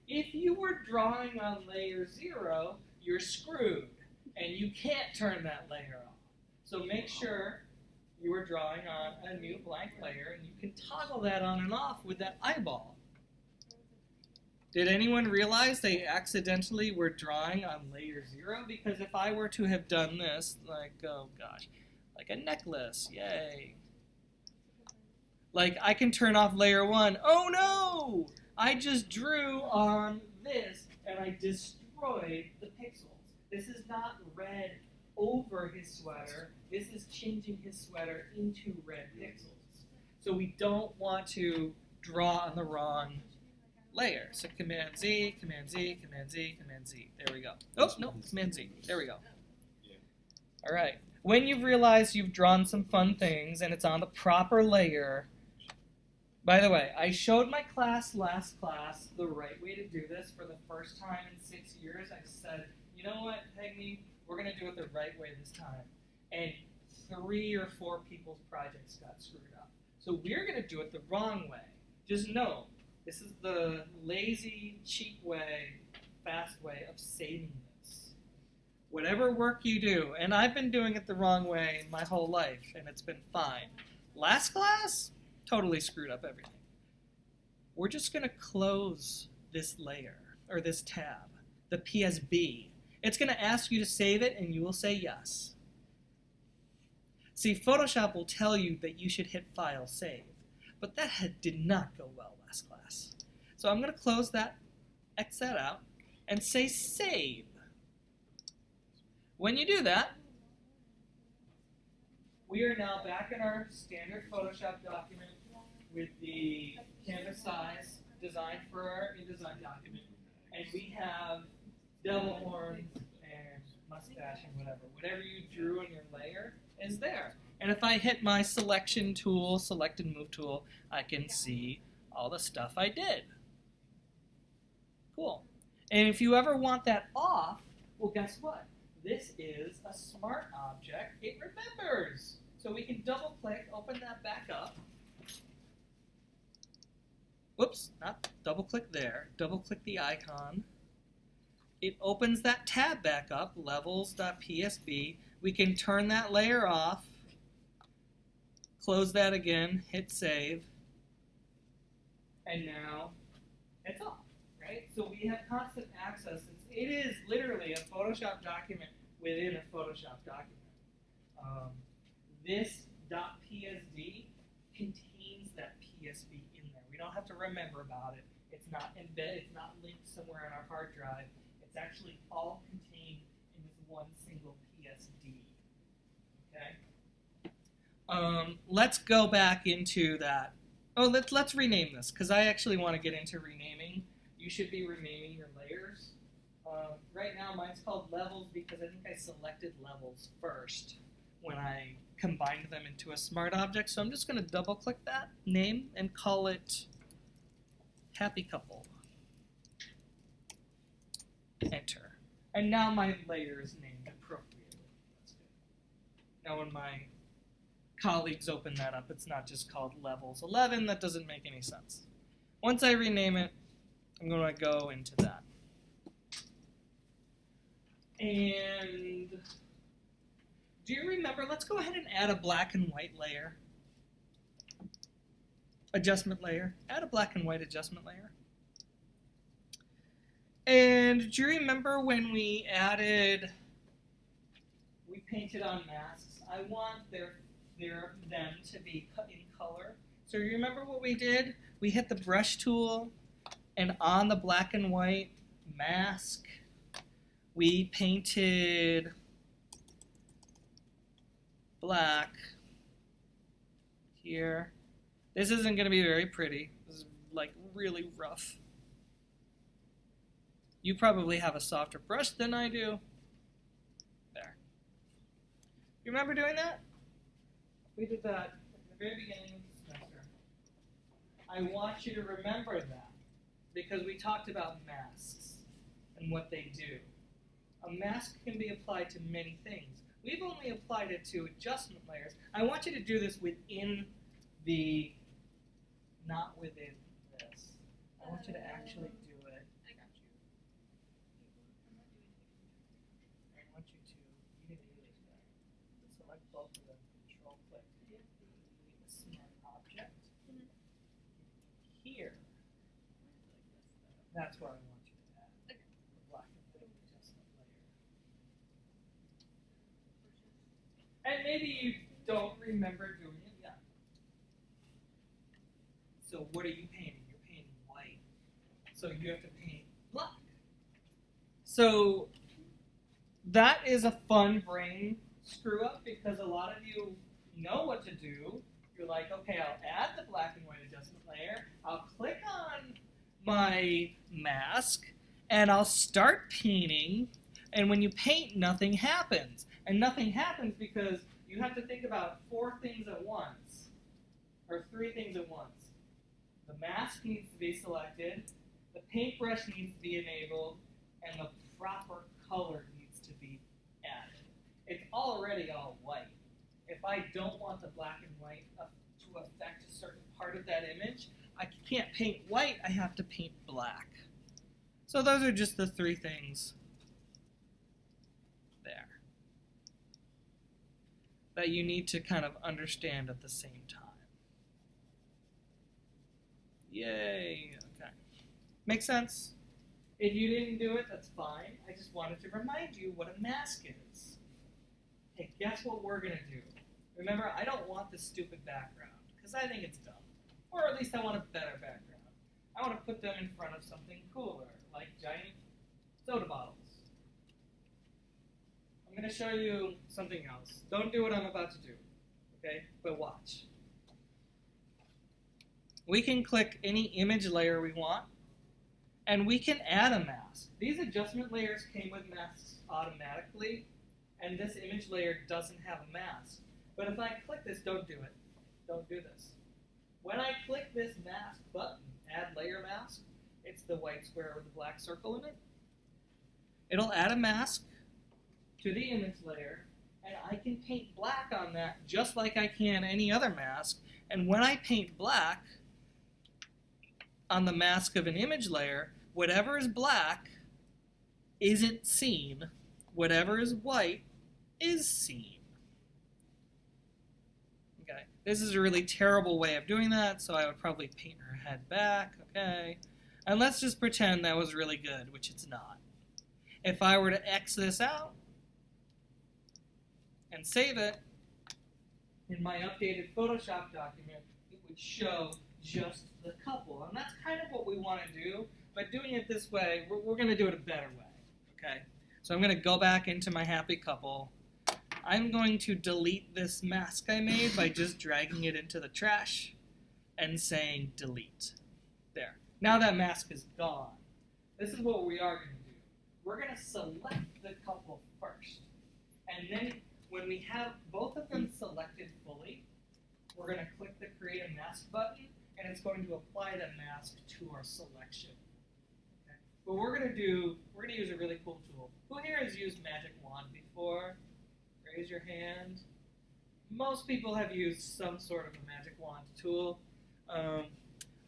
If you were drawing on layer 0, you're screwed, and you can't turn that layer off. So make sure you were drawing on a new blank layer, and you can toggle that on and off with that eyeball. Did anyone realize they accidentally were drawing on layer 0? Because if I were to have done this, like, oh gosh, like a necklace, yay. Like, I can turn off layer 1. Oh no! I just drew on this, and I destroyed the pixels. This is not red over his sweater. This is changing his sweater into red pixels. So we don't want to draw on the wrong layer. So Command Z, Command Z, Command Z, Command Z. There we go. Oh, no, Command Z. There we go. All right. When you've realized you've drawn some fun things and it's on the proper layer. By the way, I showed my class last class the right way to do this for the first time in 6 years. I said, you know what, Peggy, we're going to do it the right way this time. And 3 or 4 people's projects got screwed up. So we're going to do it the wrong way. Just know, this is the lazy, cheap way, fast way of saving this. Whatever work you do, and I've been doing it the wrong way my whole life, and it's been fine. Last class, totally screwed up everything. We're just going to close this layer, or this tab, the PSB. It's going to ask you to save it, and you will say yes. See, Photoshop will tell you that you should hit File, Save, but that did not go well last class. So I'm going to close that, X that out, and say Save. When you do that, we are now back in our standard Photoshop document with the canvas size designed for our InDesign document, and we have devil horns and mustache and whatever you drew in your layer is there. And if I hit my selection tool, select and move tool, I can see all the stuff I did. Cool. And if you ever want that off, well, guess what? This is a smart object. It remembers. So we can double click, open that back up. Whoops, not double click there. Double click the icon. It opens that tab back up, levels.psb. We can turn that layer off, close that again, hit save, and now it's off, right? So we have constant access. It is literally a Photoshop document within a Photoshop document. This .psd contains that PSB in there. We don't have to remember about it. It's not embedded. It's not linked somewhere on our hard drive. It's actually all contained in this one single PSD. Okay. Let's go back into that. Oh, let's rename this because I actually want to get into renaming. You should be renaming your layers. Right now, mine's called levels because I think I selected levels first when I combined them into a smart object. So I'm just going to double click that name and call it Happy Couple. Enter. And now my layer is named appropriately. That's good. Now when my colleagues open that up, it's not just called levels 11. That doesn't make any sense. Once I rename it, I'm going to go into that. And do you remember, let's go ahead and add a black and white layer. Adjustment layer. Add a black and white adjustment layer. And do you remember when we painted on masks? I want them to be cut in color. So you remember what we did? We hit the brush tool, and on the black and white mask, we painted black here. This isn't going to be very pretty. This is like really rough. You probably have a softer brush than I do. There. You remember doing that? We did that at the very beginning of the semester. I want you to remember that because we talked about masks and what they do. A mask can be applied to many things. We've only applied it to adjustment layers. I want you to do this within the, not within this. I want you to actually do it. I got you. I'm not doing I anything. want you to, you need to do this guy. Select both of them, control click. That's where I want you to add the black and white adjustment layer. And maybe you don't remember doing it yet. So what are you painting? You're painting white. So you have to paint black. So that is a fun brain screw up because a lot of you know what to do. You're like, okay, I'll add the black and white adjustment layer. I'll click on my mask and I'll start painting. And when you paint, nothing happens. And nothing happens because you have to think about 4 things at once, or 3 things at once. The mask needs to be selected, the paintbrush needs to be enabled, and the proper color needs to be added. It's already all white. If I don't want the black and white to affect a certain part of that image, I can't paint white, I have to paint black. So those are just the 3 things there that you need to kind of understand at the same time. Yay, okay. Makes sense? If you didn't do it, that's fine. I just wanted to remind you what a mask is. Hey, guess what we're gonna do? Remember, I don't want this stupid background, because I think it's dumb. Or at least I want a better background. I want to put them in front of something cooler, like giant soda bottles. I'm gonna show you something else. Don't do what I'm about to do, okay? But watch. We can click any image layer we want, and we can add a mask. These adjustment layers came with masks automatically, and this image layer doesn't have a mask. But if I click this, don't do it. Don't do this. When I click this mask button, add layer mask, it's the white square with the black circle in it. It'll add a mask to the image layer, and I can paint black on that just like I can any other mask. And when I paint black on the mask of an image layer, whatever is black isn't seen. Whatever is white is seen. Okay, this is a really terrible way of doing that, so I would probably paint her head back, okay? And let's just pretend that was really good, which it's not. If I were to X this out and save it, in my updated Photoshop document, it would show just the couple. And that's kind of what we want to do, but doing it this way, we're going to do it a better way, okay? So I'm going to go back into my happy couple. I'm going to delete this mask I made by just dragging it into the trash and saying delete. There. Now that mask is gone. This is what we are going to do. We're going to select the couple first. And then when we have both of them selected fully, we're going to click the Create a Mask button, and it's going to apply the mask to our selection. Okay? But we're going to use a really cool tool. Who here has used Magic Wand before? Raise your hand. Most people have used some sort of a Magic Wand tool.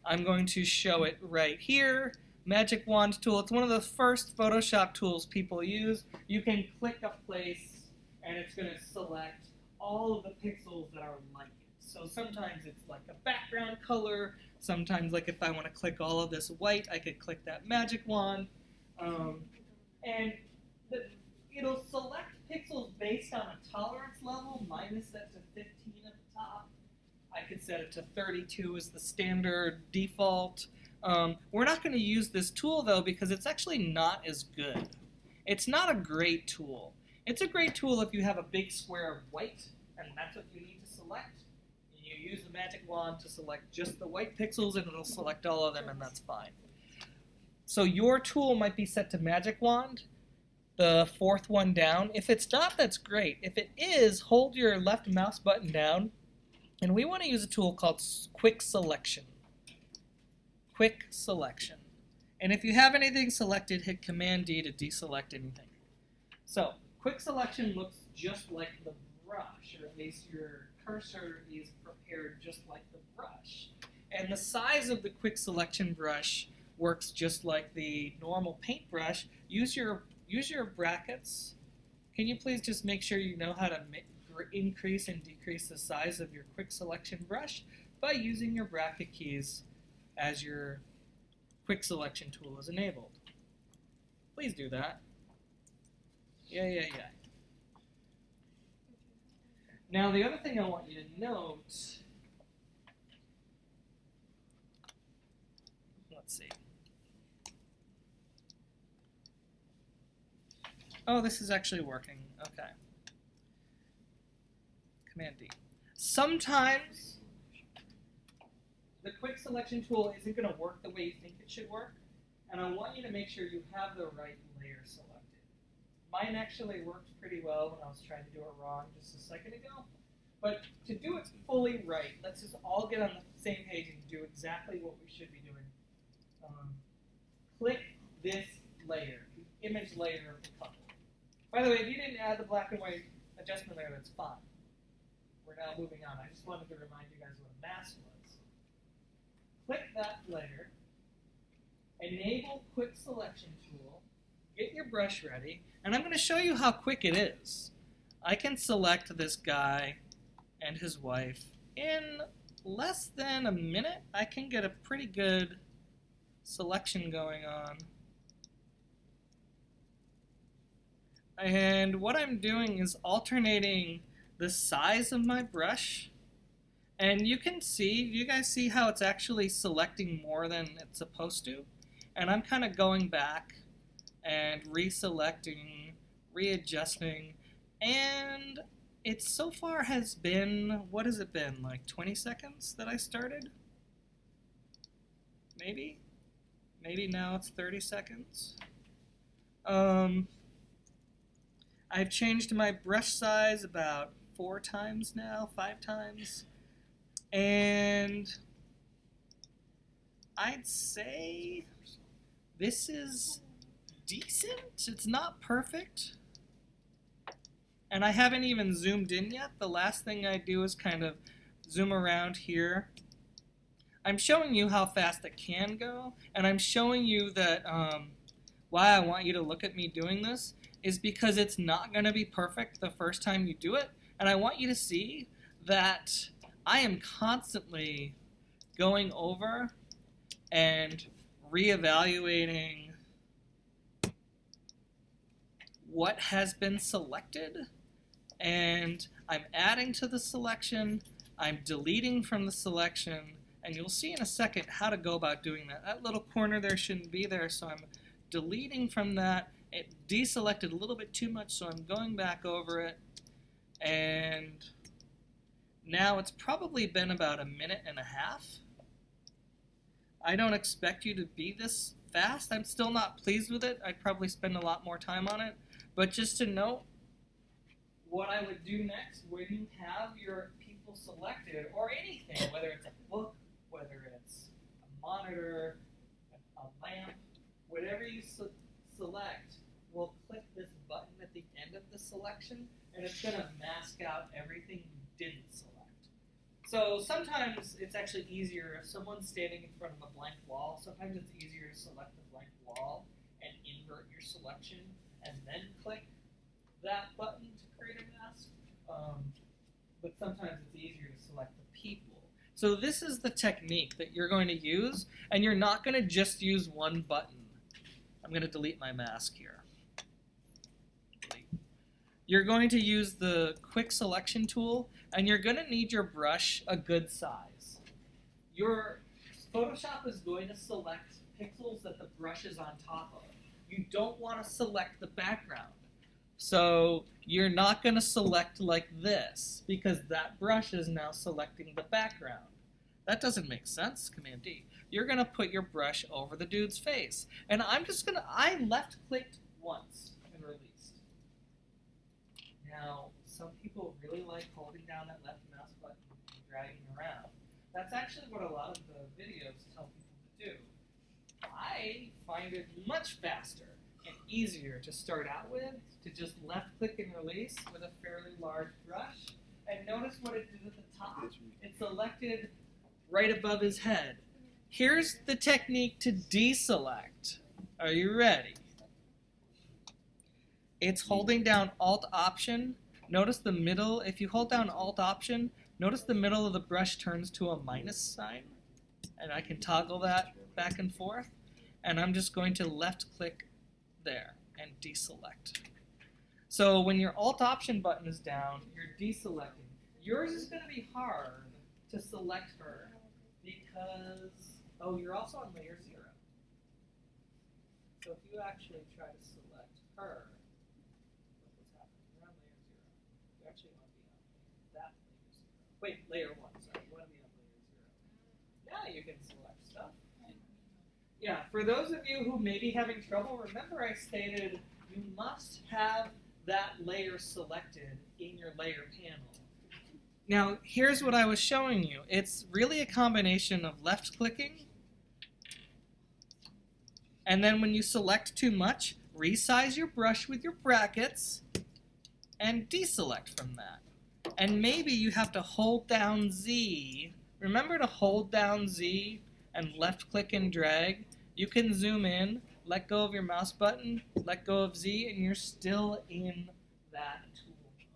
I'm going to show it right here. Magic Wand tool. It's one of the first Photoshop tools people use. You can click a place, and it's going to select all of the pixels that are like it. So sometimes it's like a background color. Sometimes, like if I want to click all of this white, I could click that Magic Wand. And it'll select pixels based on a tolerance level. Mine is set to 15 at the top. I could set it to 32 as the standard default. We're not going to use this tool, though, because it's actually not as good. It's not a great tool. It's a great tool if you have a big square of white, and that's what you need to select. You use the Magic Wand to select just the white pixels, and it'll select all of them, and that's fine. So your tool might be set to Magic Wand, the 4th one down. If it's not, that's great. If it is, hold your left mouse button down, and we want to use a tool called Quick Selection. Quick Selection. And if you have anything selected, hit Command-D to deselect anything. So, Quick Selection looks just like the brush, or at least your cursor is prepared just like the brush. And the size of the Quick Selection brush works just like the normal paintbrush. Use your brackets. Can you please just make sure you know how to increase and decrease the size of your Quick Selection brush by using your bracket keys as your quick selection tool is enabled. Please do that. Yeah. Now the other thing I want you to note, let's see. Oh, this is actually working. Okay. Command D. Sometimes the quick selection tool isn't going to work the way you think it should work, and I want you to make sure you have the right layer selected. Mine actually worked pretty well when I was trying to do it wrong just a second ago. But to do it fully right, let's just all get on the same page and do exactly what we should be doing. Click this layer, the image layer of the couple. By the way, if you didn't add the black and white adjustment layer, that's fine. We're now moving on. I just wanted to remind you guys what a mask was. Click that layer, enable quick selection tool, get your brush ready, and I'm going to show you how quick it is. I can select this guy and his wife in less than a minute. I can get a pretty good selection going on. And what I'm doing is alternating the size of my brush. And you can see, you guys see how it's actually selecting more than it's supposed to? And I'm kind of going back and reselecting, readjusting, and it so far has been, what has it been, like 20 seconds that I started? Maybe? Maybe now it's 30 seconds. I've changed my brush size about 4 times now, 5 times. And I'd say this is decent. It's not perfect. And I haven't even zoomed in yet. The last thing I do is kind of zoom around here. I'm showing you how fast it can go, and I'm showing you that why I want you to look at me doing this is because it's not going to be perfect the first time you do it, and I want you to see that I am constantly going over and reevaluating what has been selected, and I'm adding to the selection, I'm deleting from the selection, and you'll see in a second how to go about doing that. That little corner there shouldn't be there, so I'm deleting from that. It deselected a little bit too much, so I'm going back over it, and now it's probably been about 1.5 minutes. I don't expect you to be this fast. I'm still not pleased with it. I'd probably spend a lot more time on it. But just to note, what I would do next when you have your people selected, or anything, whether it's a book, whether it's a monitor, a lamp, whatever you select, we'll click this button at the end of the selection, and it's going to mask out everything you didn't select. So sometimes it's actually easier if someone's standing in front of a blank wall. Sometimes it's easier to select the blank wall and invert your selection and then click that button to create a mask. But sometimes it's easier to select the people. So this is the technique that you're going to use, and you're not going to just use one button. I'm going to delete my mask here. Delete. You're going to use the quick selection tool, and you're going to need your brush a good size. Your Photoshop is going to select pixels that the brush is on top of. You don't want to select the background. So you're not going to select like this, because that brush is now selecting the background. That doesn't make sense, Command D. You're going to put your brush over the dude's face. And I'm just going to, I left-clicked once and released. Now, some people really like holding down that left mouse button and dragging around. That's actually what a lot of the videos tell people to do. I find it much faster and easier to start out with, to just left-click and release with a fairly large brush. And notice what it did at the top. It selected right above his head. Here's the technique to deselect. Are you ready? It's holding down Alt-Option. Notice the middle, if you hold down Alt-Option, notice the middle of the brush turns to a minus sign. And I can toggle that back and forth. and I'm just going to left click there and deselect. So when your Alt Option button is down, you're deselecting. Yours is going to be hard to select her because, oh, you're also on layer 0. So if you actually try to select her, look what's happening. You're on layer 0. You actually want to be on that layer 0. Wait, layer 1, sorry. You want to be on layer 0. Now you can select stuff. Yeah, for those of you who may be having trouble, remember I stated you must have that layer selected in your layer panel. Now, here's what I was showing you. It's really a combination of left-clicking, and then when you select too much, resize your brush with your brackets, and deselect from that. And maybe you have to hold down Z. Remember to hold down Z and left-click and drag. You can zoom in, let go of your mouse button, let go of Z, and you're still in that tool mode.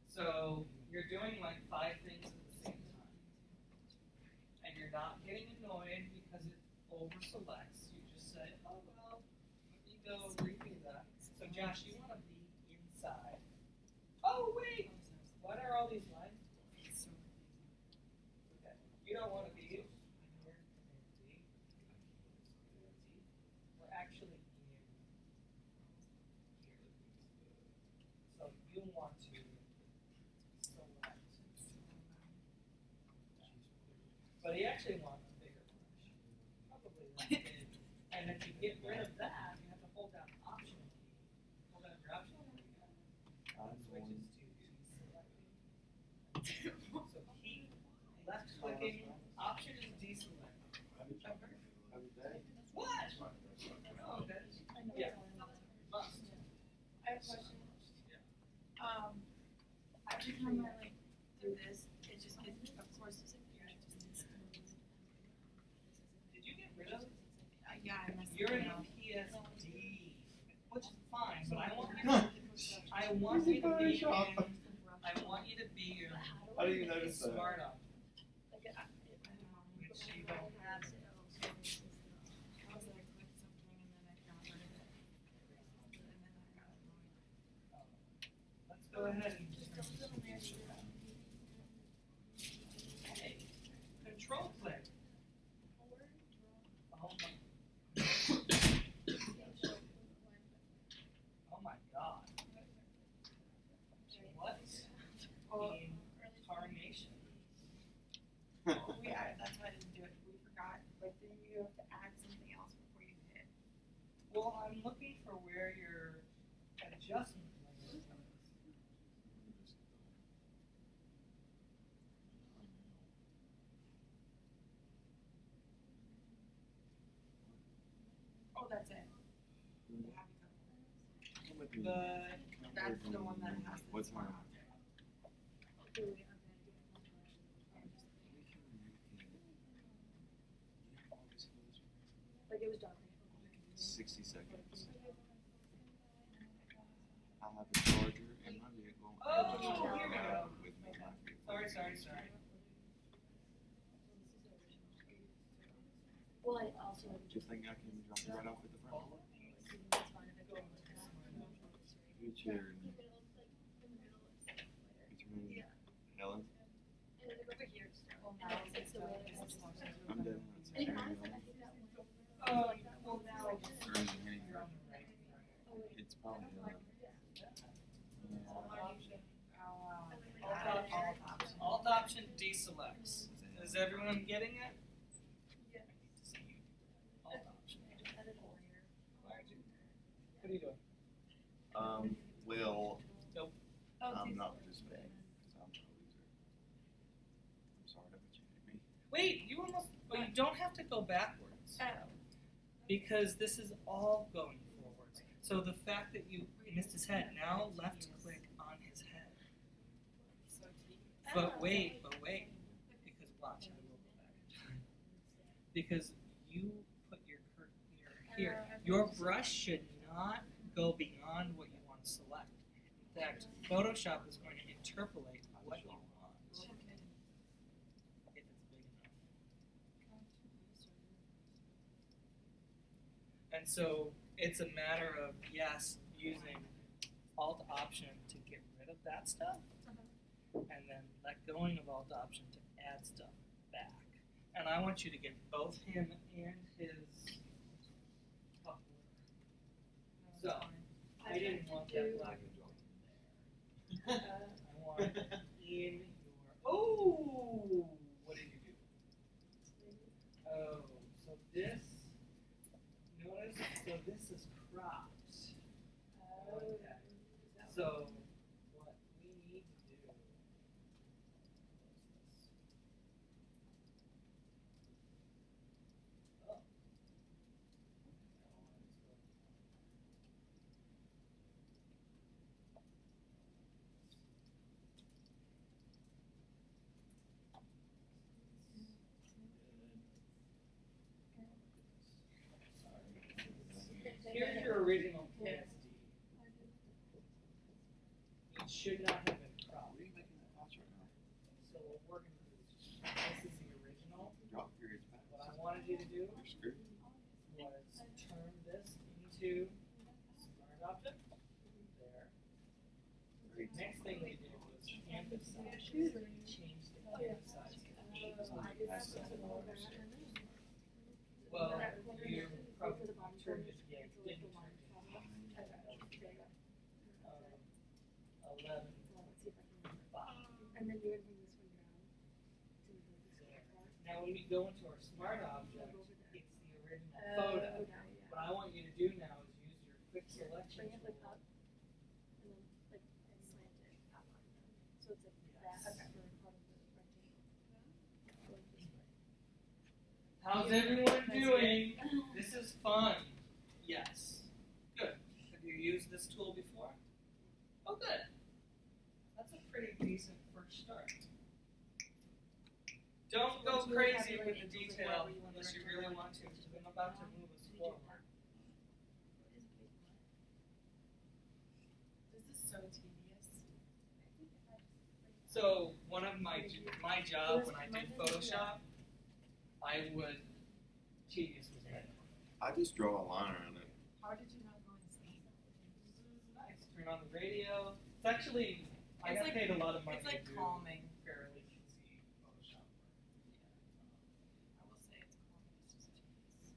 So you're doing like 5 things at the same time. And you're not getting annoyed because it over-selects. You just say, oh, well, let me go redo that. So Josh, you want to be inside. Oh, wait! What are all these lines? Okay. You don't want to be here. We're actually in here. So you want to select. But you actually want a bigger brush. Probably that big. And if you get rid of that, you have to hold down Option key. Hold down your Option key. Switches to deselecting. So key, left clicking, Option is deselecting. What? Oh, okay. Yeah. Must. I have a question. Yeah. Every time I like do this, it just gets, of course, it's like, Did you get rid of it? yeah, I messed You're it in up. PSD, which is fine, but I want you to be in. I want you to be in. How do you notice that? Smart up, Like, I don't know. which you don't have. I was like, click something and then I got rid of it. And then I got annoyed. Let's go ahead and hey, control click. Oh my. Oh my God. What in tarnation? That's why I didn't do it. We forgot. Like, then you have to add something else before you hit. Well, I'm looking for where your adjustment layer is. Oh, that's it. The happy couple. That's the one that has the What's smart mine? object. Like it was done. 60 seconds. I have a charger in my vehicle. Oh, and a here we go. with me in my vehicle. Sorry. Well, I also. Do you think I can drop it right off at the front? Your chair and between Helen. Well, now it's the way it is. I'm done. And honestly, I think that one. Oh, well now Or is it any- you're on the right. It's probably Alt Option deselects. Is everyone getting it? Yeah. Alt Option. What are you doing? Will, Nope. I'm not participating because I'm a loser. I'm sorry that you hate me. Wait, you almost. Oh, you don't have to go backwards Oh. because this is all going forwards. So the fact that you missed his head, now left click on his head. But wait, because watch, I will go back in time. Because you put your here. Your brush should not go beyond what you want to select. In fact, Photoshop is going to interpolate what you want. If it's big enough. And so it's a matter of, yes, using Alt Option to get rid of that stuff, and then let going of Alt Option to add stuff back. And I want you to get both him and his coupler. So, I didn't want that black there. I want it in your, oh, what did you do? Oh, so this, notice, so this is cropped. Okay. So, what we need to do, oh. Here's your original PSD. It should not have been cropped. What are you making that house right now? So what we're going to do is, this is the original. Drop periods back. What I wanted you to do You're screwed. was turn this into Smart Object. There. The next thing they did was canvas size. Change the canvas size to 8. Well, you probably turned it again. Didn't turn it. 11. And then you would bring this one down. Now when we go into our Smart Object, it's the original photo. What I want you to do now is use your quick selection Bring it like tool. up, and then like and slant it up on them. So it's like Yes. that for part of the rectangle. Go like this way. How's everyone doing? This is fun. Yes. Good. Have you used this tool before? Oh, good. That's a pretty decent first start. Don't go crazy with the detail unless you really want to, because I'm about to move us forward. This is so tedious. So one of my job when I did Photoshop, I would tedious was it. I just draw a line around it. How did you not go insane? Nice. Turn on the radio. It's actually I It's got like- paid a lot of money It's like to do calming. fairly easy Photoshop work. I will say it's calming. It's just tedious.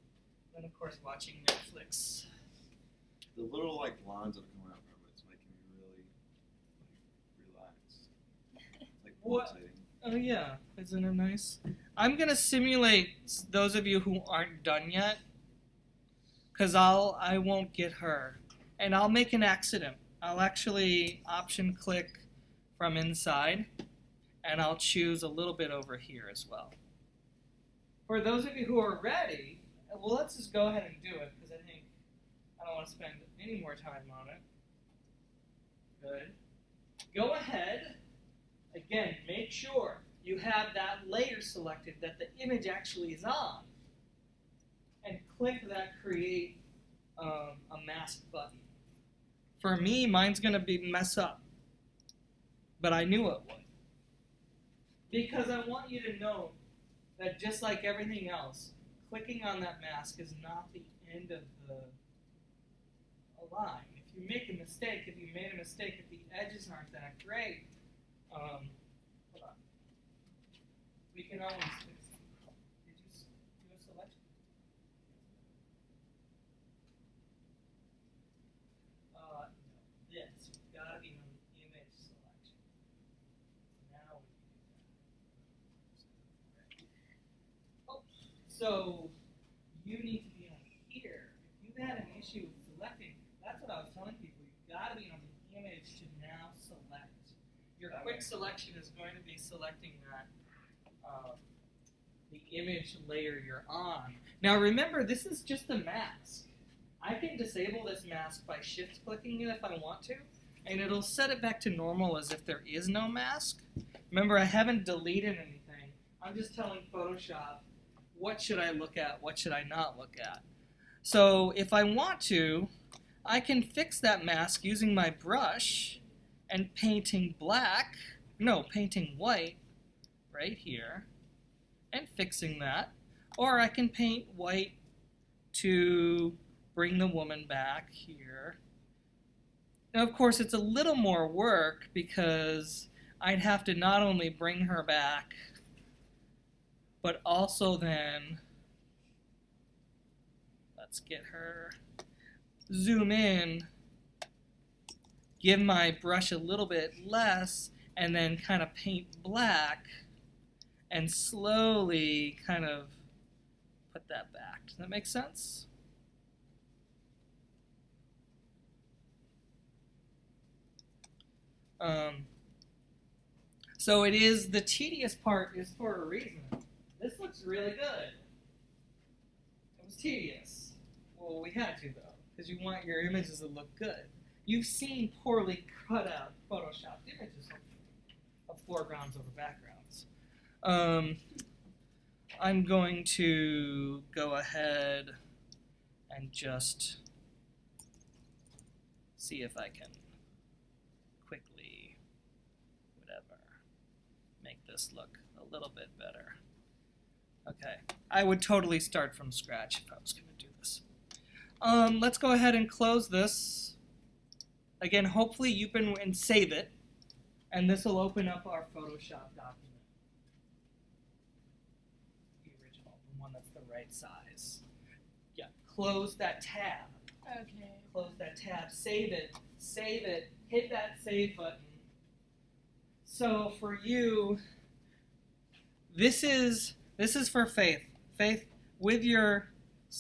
Then of course watching Netflix. The little like lines that are coming out from it's making me really like relax. It's like What? pulsating. Oh yeah, isn't it nice? I'm gonna simulate those of you who aren't done yet, cause I won't get her, and I'll make an accident. I'll actually option click from inside, and I'll choose a little bit over here as well. For those of you who are ready, well, let's just go ahead and do it, because I think I don't want to spend any more time on it. Good. Go ahead. Again, make sure you have that layer selected that the image actually is on. And click that create a mask button. For me, mine's going to be mess up. But I knew it would. Because I want you to know that just like everything else, clicking on that mask is not the end of the line. If you make a mistake, if you made a mistake, if the edges aren't that great, hold on. We can always fix them. Did you do a selection? No. This. You've got to be on the image selection. Now we can do that. Oh, so you need to be on here. If you had an issue with selecting, that's what I was telling people. You've got to be on the image to now select. Your quick selection is going to be selecting that the image layer you're on. Now remember, this is just a mask. I can disable this mask by shift clicking it if I want to, and it'll set it back to normal as if there is no mask. Remember, I haven't deleted anything. I'm just telling Photoshop what should I look at, what should I not look at. So if I want to, I can fix that mask using my brush and painting white right here and fixing that. Or I can paint white to bring the woman back here. Now, of course, it's a little more work because I'd have to not only bring her back, but also then, let's get her, zoom in, give my brush a little bit less, and then kind of paint black, and slowly kind of put that back. Does that make sense? So it is, the tedious part is for a reason. This looks really good. It was tedious. Well, we had to though, because you want your images to look good. You've seen poorly cut out photoshopped images of foregrounds over backgrounds. I'm going to go ahead and just see if I can quickly, whatever, make this look a little bit better. Okay, I would totally start from scratch if I was going to do this. Let's go ahead and close this. Again, hopefully you can, and save it, and this will open up our Photoshop document. The original, the one that's the right size. Yeah, close that tab. Okay. Close that tab, save it, hit that save button. So for you, this is for Faith. Faith, with your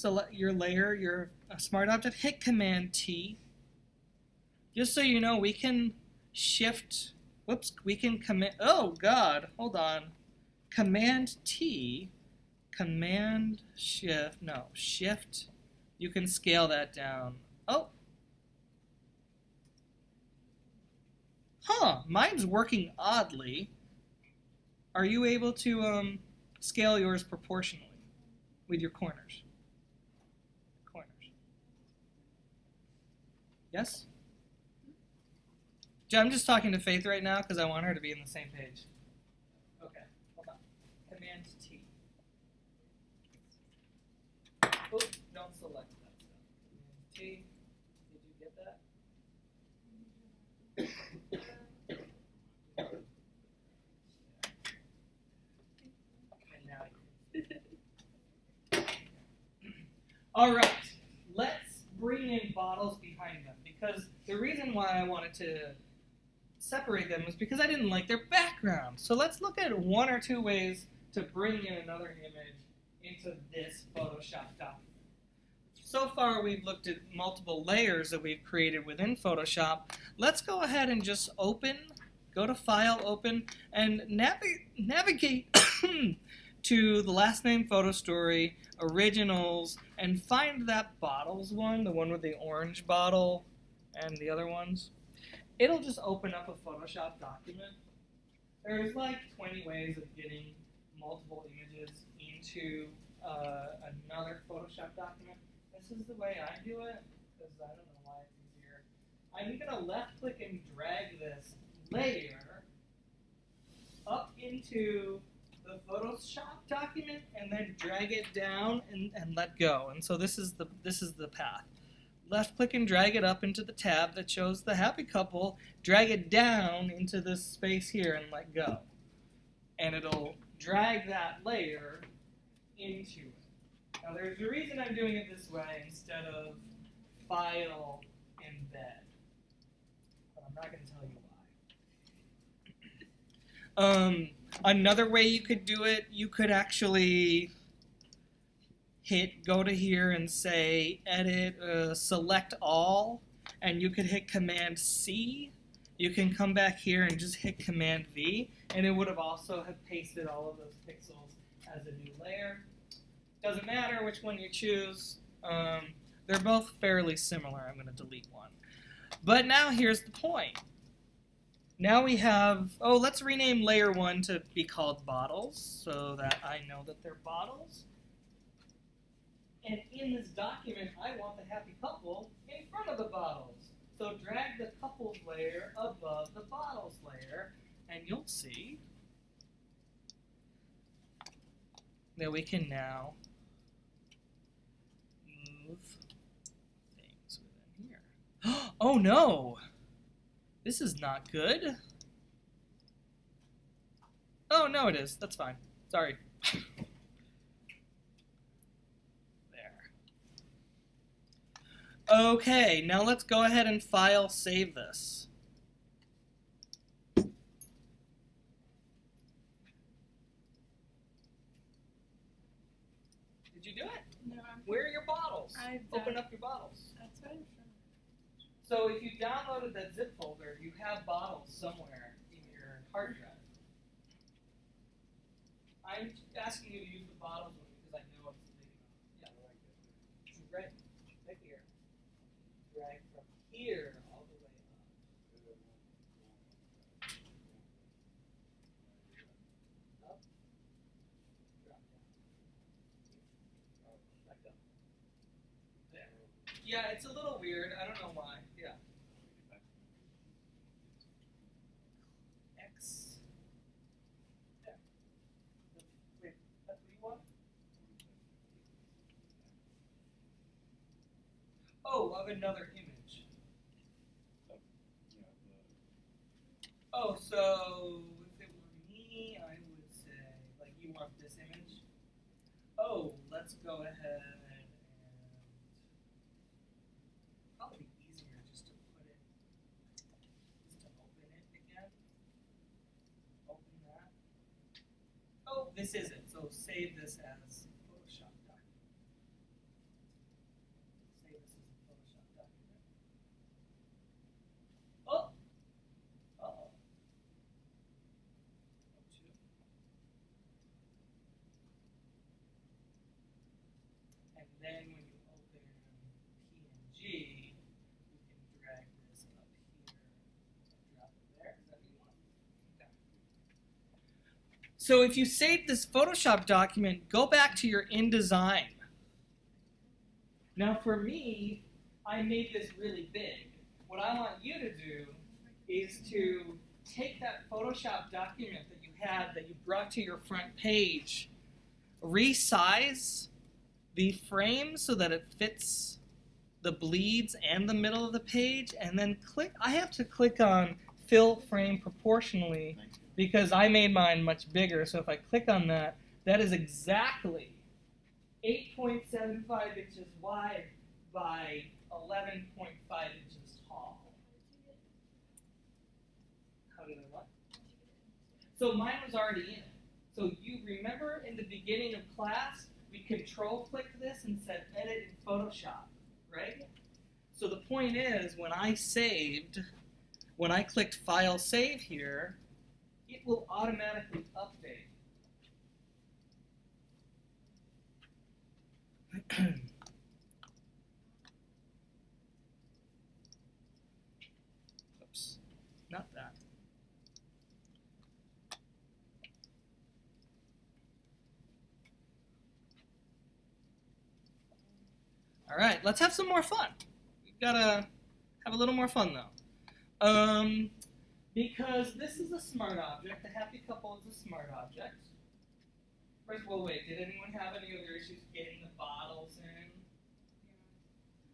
layer, your smart object, hit Command T. Just so you know, we can shift, we can command, oh God, hold on. Command T, Command Shift, no, Shift, you can scale that down. Oh. Huh, mine's working oddly. Are you able to scale yours proportionally with your corners? Yes? I'm just talking to Faith right now because I want her to be in the same page. Okay, hold on. Command T. Oh, don't select that stuff. Command T. Did you get that? And now you. All right, let's bring in bottles behind them because the reason why I wanted to separate them was because I didn't like their background. So let's look at one or two ways to bring in another image into this Photoshop document. So far we've looked at multiple layers that we've created within Photoshop. Let's go ahead and just open, go to File, Open, and navigate to the last name photo story, Originals, and find that bottles one, the one with the orange bottle and the other ones. It'll just open up a Photoshop document. There's like 20 ways of getting multiple images into another Photoshop document. This is the way I do it, because I don't know why it's easier. I'm going to left click and drag this layer up into the Photoshop document and then drag it down and let go. And so this is the path. Left click and drag it up into the tab that shows the happy couple, drag it down into this space here and let go. And it'll drag that layer into it. Now there's a reason I'm doing it this way instead of File, Embed. But I'm not going to tell you why. Another way you could do it, you could actually go to here and say edit, select all, and you could hit Command C. You can come back here and just hit Command V, and it would have also have pasted all of those pixels as a new layer. Doesn't matter which one you choose. They're both fairly similar. I'm going to delete one. But now here's the point. Now we have, let's rename layer 1 to be called bottles so that I know that they're bottles. And in this document, I want the happy couple in front of the bottles. So drag the couples layer above the bottles layer, and you'll see that we can now move Oh no! This is not good. Oh no, it is. That's fine. Sorry. There. Okay, now let's go ahead and file save this. Did you do it? No, I'm. Where are your bottles? I've Open done- up your bottles. That's what I'm trying. So if you downloaded that zip folder, you have bottles somewhere in your hard drive. I'm asking you to use the bottles one because I know it's big enough. Yeah. Right here. Drag from here all the way up. Up. Drop down. Back up. There. Yeah, it's a little weird. I don't know why. Yeah. X. There. Wait, that's what you want? Oh, of another image. Oh, so if it were me, I would say, like, you want this image? Oh, let's go ahead and probably be easier just to put it, just to open it again. Open that. Oh, this is it. So save this as Photoshop document. Save this as a Photoshop document. Oh. Uh-oh. And then when you open PNG, you can drag this up here and drop it there. Is that what you want? Okay. So if you save this Photoshop document, go back to your InDesign. Now for me, I made this really big. What I want you to do is to take that Photoshop document that you had that you brought to your front page, resize the frame so that it fits the bleeds and the middle of the page, and then click. I have to click on fill frame proportionally because I made mine much bigger. So if I click on that, that is exactly 8.75 inches wide by 11.5 inches tall. How did I what? So mine was already in it. So you remember in the beginning of class, we control clicked this and said edit in Photoshop, right? So the point is, when I clicked file save here, it will automatically update. Oops, not that. All right, let's have some more fun. We've got to have a little more fun, though. Because this is a smart object. The happy couple is a smart object. First of all, wait, did anyone have any other issues getting the bottles in?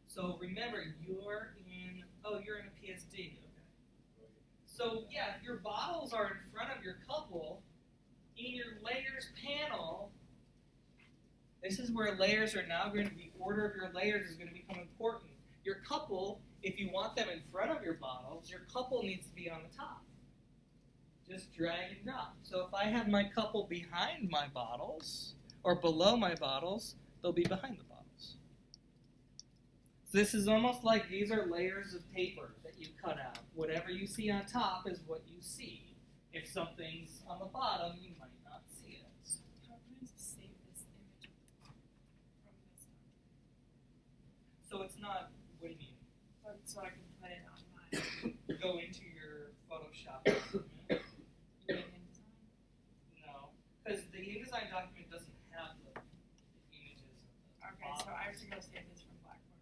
So remember, you're in a PSD. Okay. So yeah, if your bottles are in front of your couple, in your layers panel, this is where layers are now going to be, order of your layers is going to become important. Your couple, if you want them in front of your bottles, your couple needs to be on the top. Just drag and drop. So if I have my couple behind my bottles, or below my bottles, they'll be behind the bottles. So this is almost like these are layers of paper that you cut out. Whatever you see on top is what you see. If something's on the bottom, you might not see it. How can I just save this image from this document? So it's not, what do you mean? So I can put it on my Go into your Photoshop document. InDesign. No, because the InDesign document doesn't have the images of the Okay, so I have to bottles. go save this from Blackboard.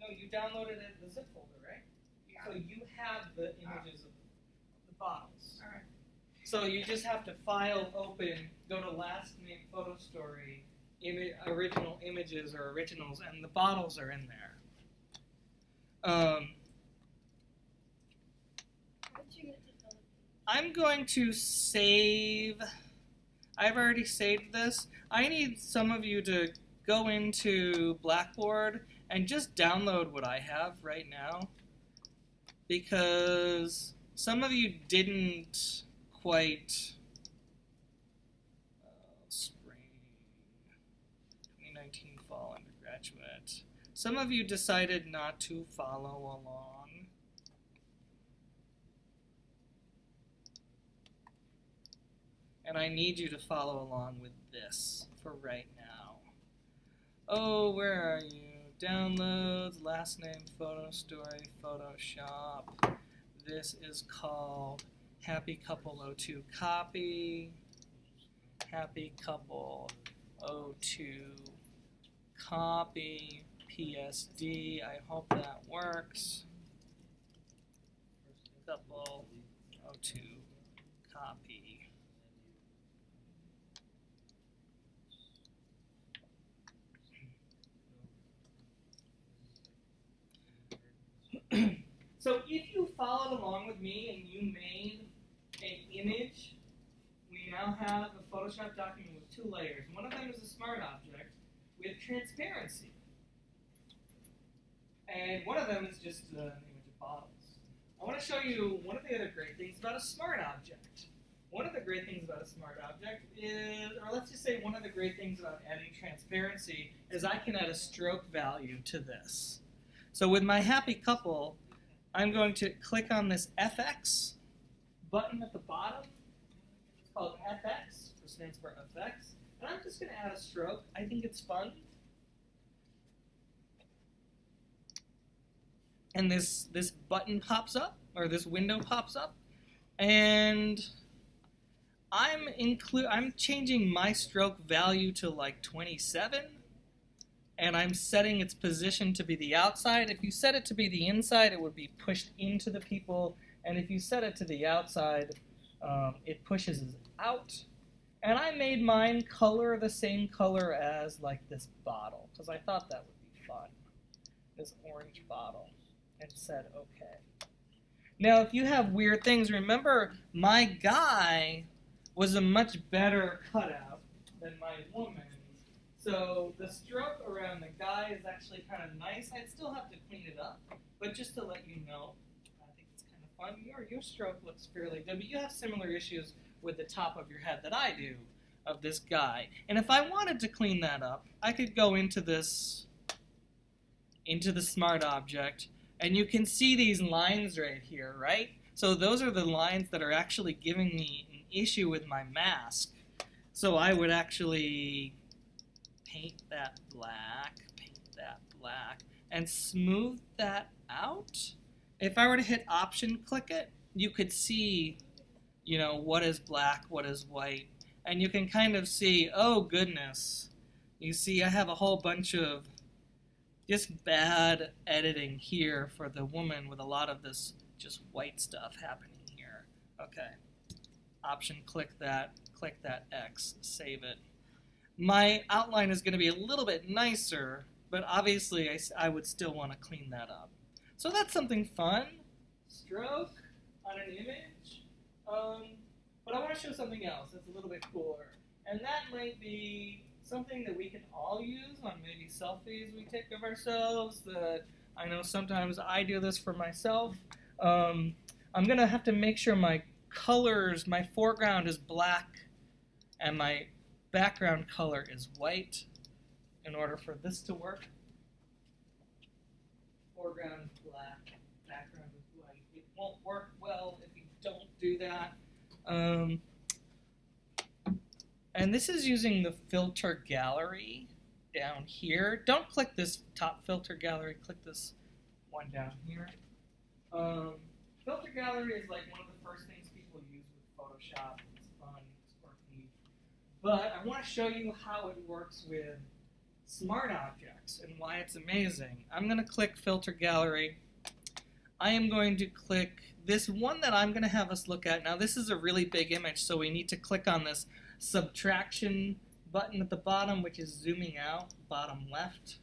No, you downloaded it in the zip folder, right? Yeah. So you have the images of the bottles. Alright. So you just have to file, open, go to last name photo story, original images or originals, and the bottles are in there. How did you get to fill it? I'm going to save. I've already saved this. I need some of you to go into Blackboard and just download what I have right now, because some of you didn't quite spring 2019 fall undergraduate. Some of you decided not to follow along. And I need you to follow along with this for right now. Oh, where are you? Downloads, last name, photo story, Photoshop. This is called Happy Couple 02 copy. Happy Couple 02 copy. PSD. I hope that works. Couple 02 copy. So if you followed along with me and you made an image, we now have a Photoshop document with two layers. One of them is a smart object with transparency. And one of them is just an image of bottles. I want to show you one of the other great things about a smart object. One of the great things about a smart object is, or let's just say one of the great things about adding transparency is I can add a stroke value to this. So with my happy couple, I'm going to click on this FX button at the bottom. It's called FX, which stands for effects. And I'm just going to add a stroke. I think it's fun. And this button pops up, or this window pops up. And I'm changing my stroke value to like 27. And I'm setting its position to be the outside. If you set it to be the inside, it would be pushed into the people. And if you set it to the outside, it pushes it out. And I made mine color the same color as like this bottle, because I thought that would be fun. This orange bottle. And said, okay. Now, if you have weird things, remember my guy was a much better cutout than my woman. So the stroke around the guy is actually kind of nice. I'd still have to clean it up, but just to let you know, I think it's kind of fun. Your stroke looks fairly good, but you have similar issues with the top of your head that I do of this guy. And if I wanted to clean that up, I could go into the smart object, and you can see these lines right here, right? So those are the lines that are actually giving me an issue with my mask. So I would actually paint that black, and smooth that out. If I were to hit Option, click it, you could see, you know, what is black, what is white, and you can kind of see, oh goodness, you see I have a whole bunch of just bad editing here for the woman with a lot of this just white stuff happening here. Okay, Option, click that X, save it. My outline is going to be a little bit nicer, but obviously I would still want to clean that up. So that's something fun. Stroke on an image. But I want to show something else that's a little bit cooler. And that might be something that we can all use on maybe selfies we take of ourselves. That I know sometimes I do this for myself. I'm going to have to make sure my colors, my foreground is black and my background color is white in order for this to work. Foreground is black, background is white. It won't work well if you don't do that. And this is using the filter gallery down here. Don't click this top filter gallery, click this one down here. Filter gallery is like one of the first things people use with Photoshop. It's fun, it's quirky. But I want to show you how it works with smart objects and why it's amazing. I'm going to click filter gallery. I am going to click this one that I'm going to have us look at. Now this is a really big image, so we need to click on this subtraction button at the bottom, which is zooming out, bottom left.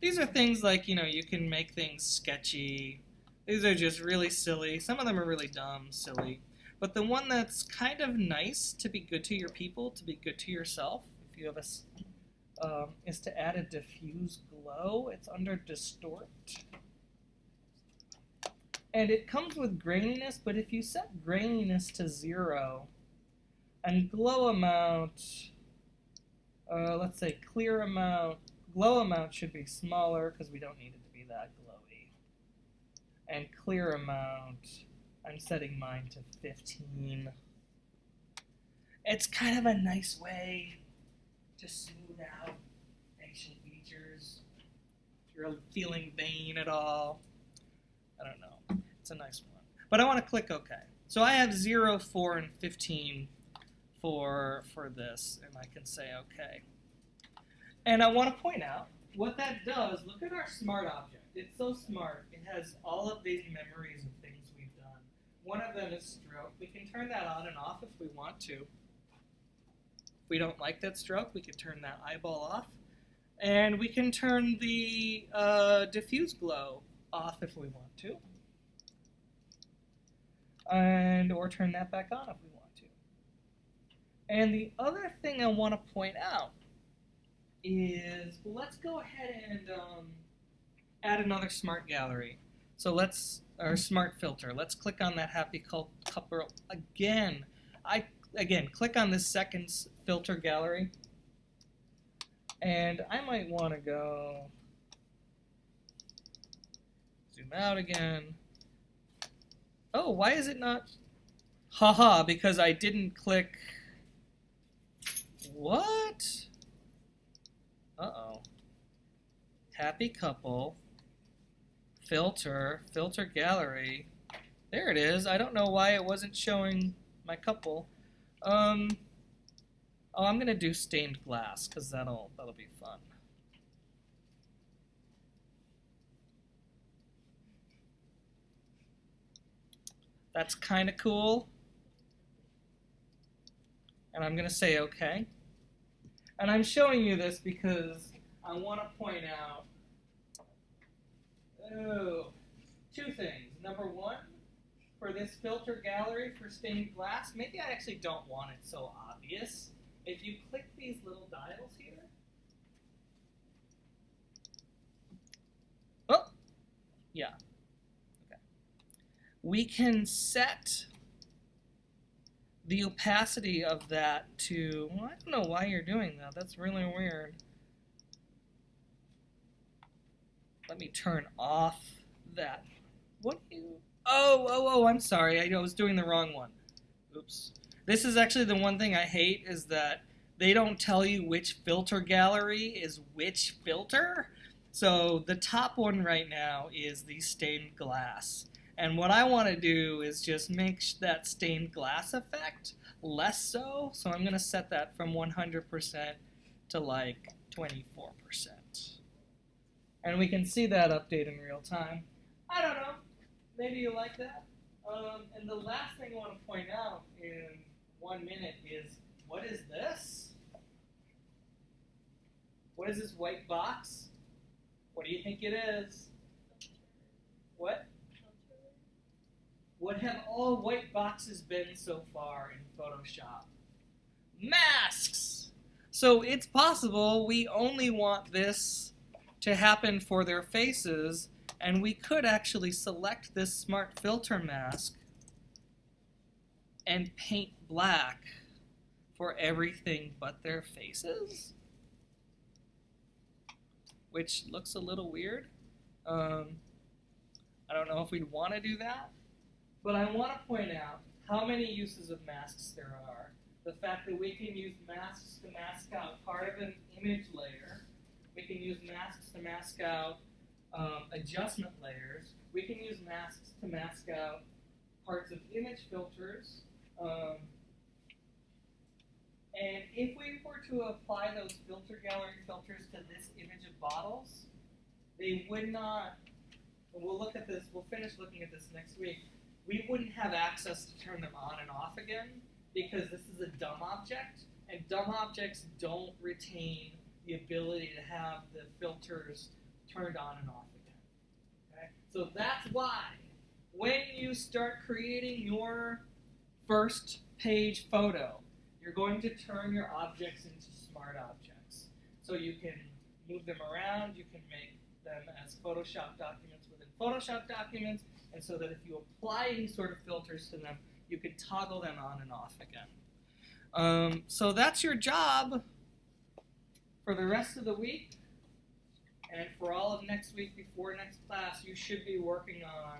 These are things like, you can make things sketchy. These are just really silly. Some of them are really dumb, silly. But the one that's kind of nice to be good to your people, to be good to yourself, if you have is to add a diffuse glow. It's under distort. And it comes with graininess, but if you set graininess to 0 and glow amount, let's say clear amount, glow amount should be smaller because we don't need it to be that glowy. And clear amount, I'm setting mine to 15. It's kind of a nice way to smooth out facial features. If you're feeling vain at all, I don't know. It's a nice one. But I want to click OK. So I have 0, 4, and 15 for this, and I can say OK. And I want to point out what that does. Look at our smart object. It's so smart. It has all of these memories of things we've done. One of them is stroke. We can turn that on and off if we want to. If we don't like that stroke, we can turn that eyeball off. And we can turn the diffuse glow off if we want to. Or turn that back on if we want to. And the other thing I want to point out is, let's go ahead and add another smart gallery. So or smart filter. Let's click on that happy couple again. Again, click on this second filter gallery. And I might want to go zoom out again. Oh, why is it not? Haha, because I didn't click. What? Uh-oh. Happy couple. Filter gallery. There it is. I don't know why it wasn't showing my couple. Oh, I'm gonna do stained glass because that'll be fun. That's kind of cool. And I'm gonna say OK. And I'm showing you this because I want to point out two things. Number one, for this filter gallery for stained glass, maybe I actually don't want it so obvious. If you click these little dials here, oh, yeah, okay. We can set the opacity of that to, well, I don't know why you're doing that. That's really weird. Let me turn off that. What do you? Oh, I'm sorry. I was doing the wrong one. Oops. This is actually the one thing I hate, is that they don't tell you which filter gallery is which filter. So the top one right now is the stained glass. And what I want to do is just make that stained glass effect less so. So I'm going to set that from 100% to like 24%. And we can see that update in real time. I don't know. Maybe you like that. And the last thing I want to point out in 1 minute is, what is this? What is this white box? What do you think it is? What? What have all white boxes been so far in Photoshop? Masks! So it's possible we only want this to happen for their faces, and we could actually select this smart filter mask and paint black for everything but their faces, which looks a little weird. I don't know if we'd want to do that, but I want to point out how many uses of masks there are. The fact that we can use masks to mask out part of an image layer. We can use masks to mask out adjustment layers. We can use masks to mask out parts of image filters. And if we were to apply those filter gallery filters to this image of bottles, they would not, and we'll look at this, we'll finish looking at this next week, we wouldn't have access to turn them on and off again because this is a dumb object, and dumb objects don't retain the ability to have the filters turned on and off again. Okay? So that's why when you start creating your first page photo, you're going to turn your objects into smart objects. So you can move them around, you can make them as Photoshop documents within Photoshop documents, and so that if you apply any sort of filters to them, you can toggle them on and off again. So that's your job for the rest of the week, and for all of next week before next class, you should be working on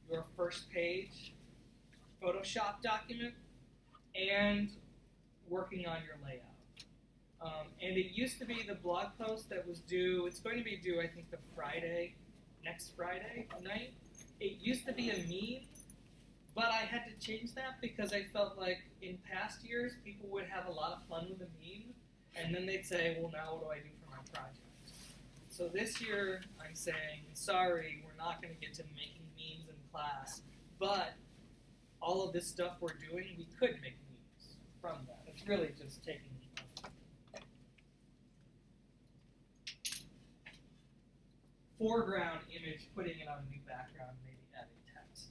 your first page Photoshop document and working on your layout. And it used to be the blog post that was due, it's going to be due I think the Friday, next Friday night. It used to be a meme, but I had to change that because I felt like in past years people would have a lot of fun with a meme, and then they'd say, well, now what do I do for my project? So this year I'm saying, sorry, we're not going to get to making memes in class, but all of this stuff we're doing, we could make memes from that. It's really just taking foreground image, putting it on a new background, maybe adding text.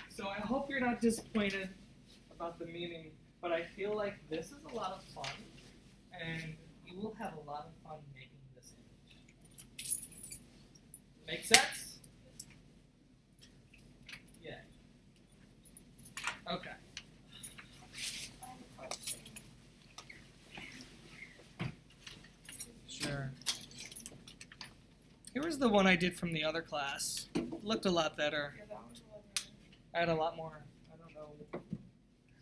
So I hope you're not disappointed about the meaning, but I feel like this is a lot of fun, and you will have a lot of fun making this image. Make sense? Yeah. Okay. I have a question. Sure. Here was the one I did from the other class. Looked a lot better. Yeah, that was a lot better. I had a lot more. I don't know.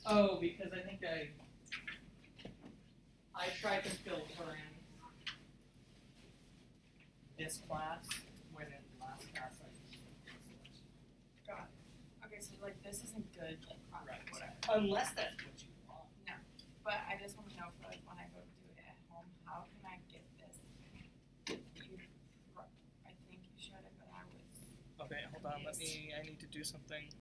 Oh, because I think I tried to filter in this class when in last class I used Marquee Selection. Got it. Okay, so like this isn't good, like Right. whatever. Unless that's what you want. But I just want to know for like when I go to do it at home, how can I get this? I think you showed it, but I was. Okay, hold on. I need to do something.